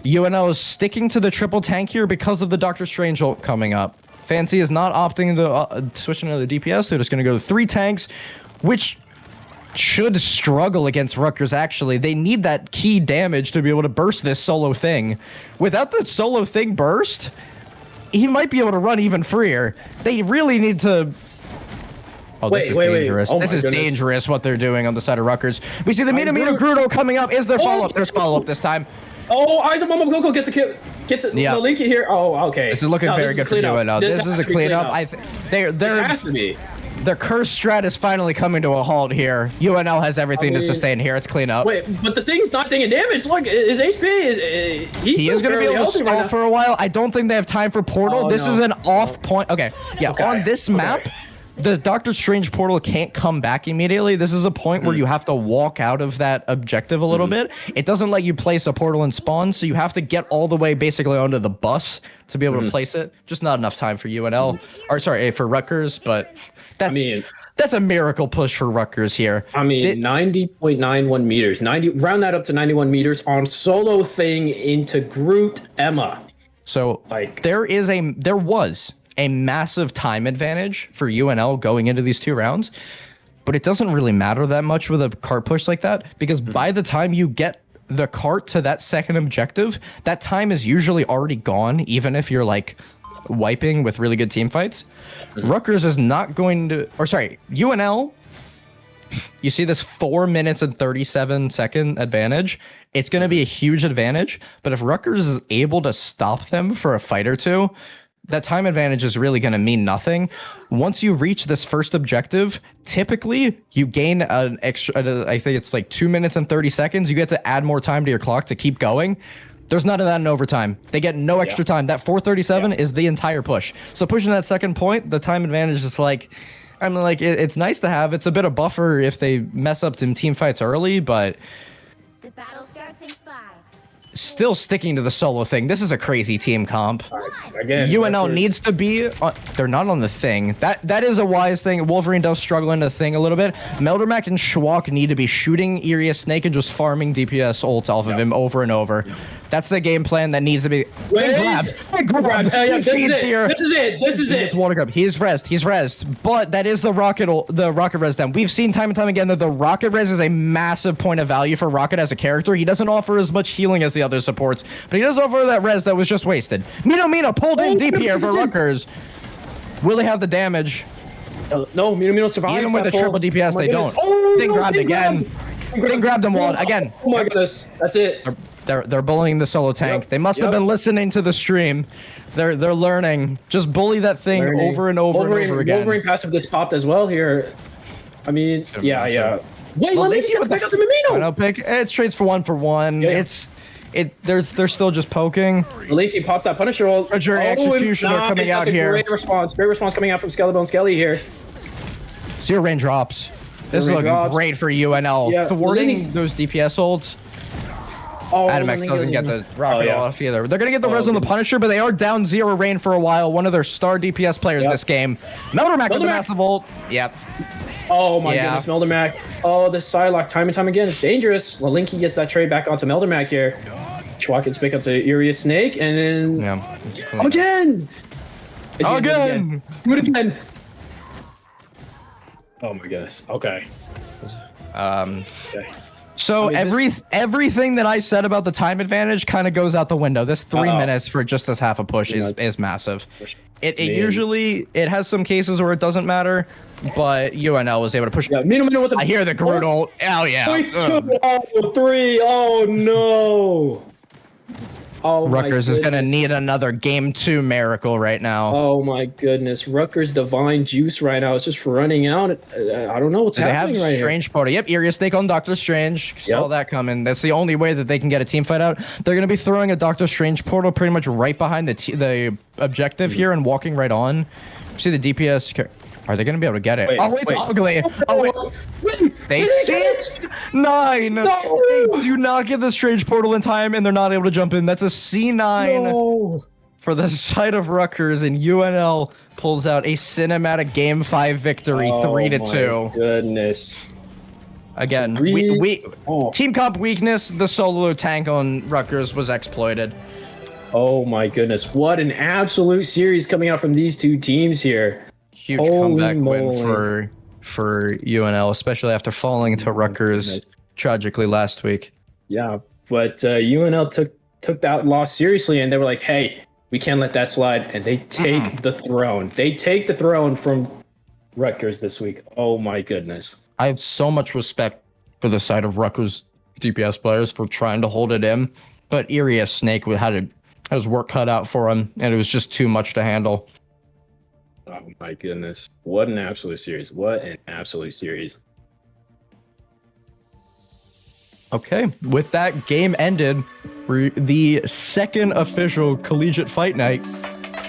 Speaker 3: UNL is sticking to the triple tank here because of the Doctor Strangehold coming up. Fancy is not opting to switch into the DPS. They're just going to go 3 tanks, which should struggle against Rutgers, actually. They need that key damage to be able to burst this solo thing. Without the solo thing burst, he might be able to run even freer. They really need to... Oh, this is dangerous. Oh, this is dangerous what they're doing on the side of Rutgers. We see the Mina Grudo coming up. Is there follow-up? There's follow-up this time.
Speaker 2: Oh, Aiza Momokoko gets a kill. Gets the Linky here. Oh, okay.
Speaker 3: This is looking very good for UNL. This is a cleanup.
Speaker 2: It has to be.
Speaker 3: The cursed strat is finally coming to a halt here. UNL has everything to sustain here. It's clean up.
Speaker 2: Wait, but the thing's not taking damage. Look, his HP, he is going to be able to stall
Speaker 3: for a while. I don't think they have time for Portal. This is an off point. Okay, yeah, on this map, the Doctor Strange portal can't come back immediately. This is a point where you have to walk out of that objective a little bit. It doesn't let you place a portal and spawn, so you have to get all the way basically onto the bus to be able to place it. Just not enough time for UNL, or sorry, for Rutgers, but... That's a miracle push for Rutgers here.
Speaker 2: 90.91 meters. Round that up to 91 meters on solo thing into Groot Emma.
Speaker 3: So there was a massive time advantage for UNL going into these 2 rounds, but it doesn't really matter that much with a cart push like that, because by the time you get the cart to that second objective, that time is usually already gone, even if you're like wiping with really good team fights. Rutgers is not going to, or sorry, UNL, you see this 4 minutes and 37 second advantage. It's going to be a huge advantage, but if Rutgers is able to stop them for a fight or 2, that time advantage is really going to mean nothing. Once you reach this first objective, typically you gain an extra, I think it's like 2 minutes and 30 seconds. You get to add more time to your clock to keep going. There's none of that in overtime. They get no extra time. That 4:37 is the entire push. So pushing that second point, the time advantage is like, it's nice to have. It's a bit of buffer if they mess up in team fights early, but...
Speaker 4: The battle starts in 5,
Speaker 3: still sticking to the solo thing. This is a crazy team comp.
Speaker 2: Again,
Speaker 3: UNL needs to be. They're not on the thing. That is a wise thing. Wolverine does struggle in the thing a little bit. Meldermack and Schwalk need to be shooting Irius Snake and just farming DPS ults off of him over and over. That's the game plan that needs to be.
Speaker 2: This is it.
Speaker 3: Water grab. He's rezzed. But that is the rocket res down. We've seen time and time again that the rocket res is a massive point of value for Rocket as a character. He doesn't offer as much healing as the other supports, but he does offer that res that was just wasted. Mina pulled in deep here for Rutgers. Will he have the damage?
Speaker 2: No, Mina survives.
Speaker 3: Even with the triple DPS, they don't. Thing grabbed again. Thing grabbed him Wald again.
Speaker 2: Oh my goodness, that's it.
Speaker 3: They're bullying the solo tank. They must have been listening to the stream. They're learning. Just bully that thing over and over again.
Speaker 2: Wolverine passive gets popped as well here. I mean, yeah. Wait, let's pick up the Mimino.
Speaker 3: Final pick. It's trades for 1-for-1.
Speaker 2: Yeah.
Speaker 3: They're still just poking.
Speaker 2: Maliki pops that Punisher roll.
Speaker 3: Executioner coming out here.
Speaker 2: Great response coming out from Skellybone Skelly here.
Speaker 3: Zero rain drops. This is looking great for UNL. Thwarting those DPS ults. Adamex doesn't get the rocket off either. They're going to get the res on the Punisher, but they are down 0 rain for a while. One of their star DPS players this game. Meldermack with the massive ult. Yep.
Speaker 2: Oh my goodness, Meldermack. Oh, this Psylocke time and time again. It's dangerous. Lalinki gets that trade back onto Meldermack here. Schwalk gets back up to Irius Snake, and then again. Do it again. Oh my goodness. Okay.
Speaker 3: So everything that I said about the time advantage kind of goes out the window. This 3 minutes for just this half a push is massive. It usually has some cases where it doesn't matter, but UNL was able to push. I hear the Groot ult. Oh yeah.
Speaker 2: 3. Oh no. Oh,
Speaker 3: Rutgers is going to need another game 2 miracle right now.
Speaker 2: Oh my goodness. Rutgers divine juice right now. It's just running out. I don't know what's happening right here.
Speaker 3: Strange portal. Yep, Irius Snake on Doctor Strange. Saw that coming. That's the only way that they can get a team fight out. They're going to be throwing a Doctor Strange portal pretty much right behind the objective here and walking right on. See the DPS. Are they going to be able to get it? It's ugly. They see it. 9. No. They do not get the Strange portal in time, and they're not able to jump in. That's a C9 for the side of Rutgers, and UNL pulls out a cinematic Game 5 victory, 3-2.
Speaker 2: My goodness.
Speaker 3: Again, team comp weakness. The solo tank on Rutgers was exploited.
Speaker 2: Oh my goodness. What an absolute series coming out from these two teams here.
Speaker 3: Huge comeback win for UNL, especially after falling to Rutgers tragically last week.
Speaker 2: Yeah, but UNL took that loss seriously, and they were like, hey, we can't let that slide, and they take the throne. They take the throne from Rutgers this week. Oh my goodness.
Speaker 3: I have so much respect for the side of Rutgers DPS players for trying to hold it in, but Irius Snake had his work cut out for him, and it was just too much to handle.
Speaker 2: Oh my goodness. What an absolute series. What an absolute series.
Speaker 3: Okay, with that, game ended. The second official Collegiate Fight Night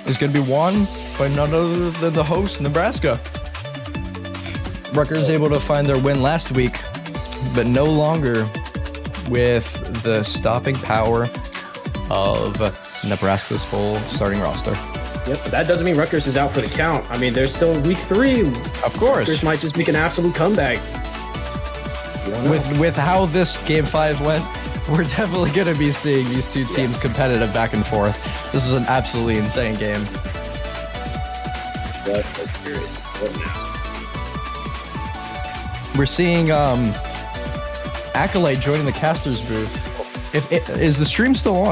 Speaker 3: is going to be won by none other than the host, Nebraska. Rutgers able to find their win last week, but no longer with the stopping power of Nebraska's full starting roster.
Speaker 2: Yep, but that doesn't mean Rutgers is out for the count. I mean, there's still week 3.
Speaker 3: Of course.
Speaker 2: Rutgers might just make an absolute comeback.
Speaker 3: With how this Game 5 went, we're definitely going to be seeing these two teams competitive back and forth. This is an absolutely insane game.
Speaker 2: What a series. What now?
Speaker 3: We're seeing Acolyte joining the caster's booth. Is the stream still on?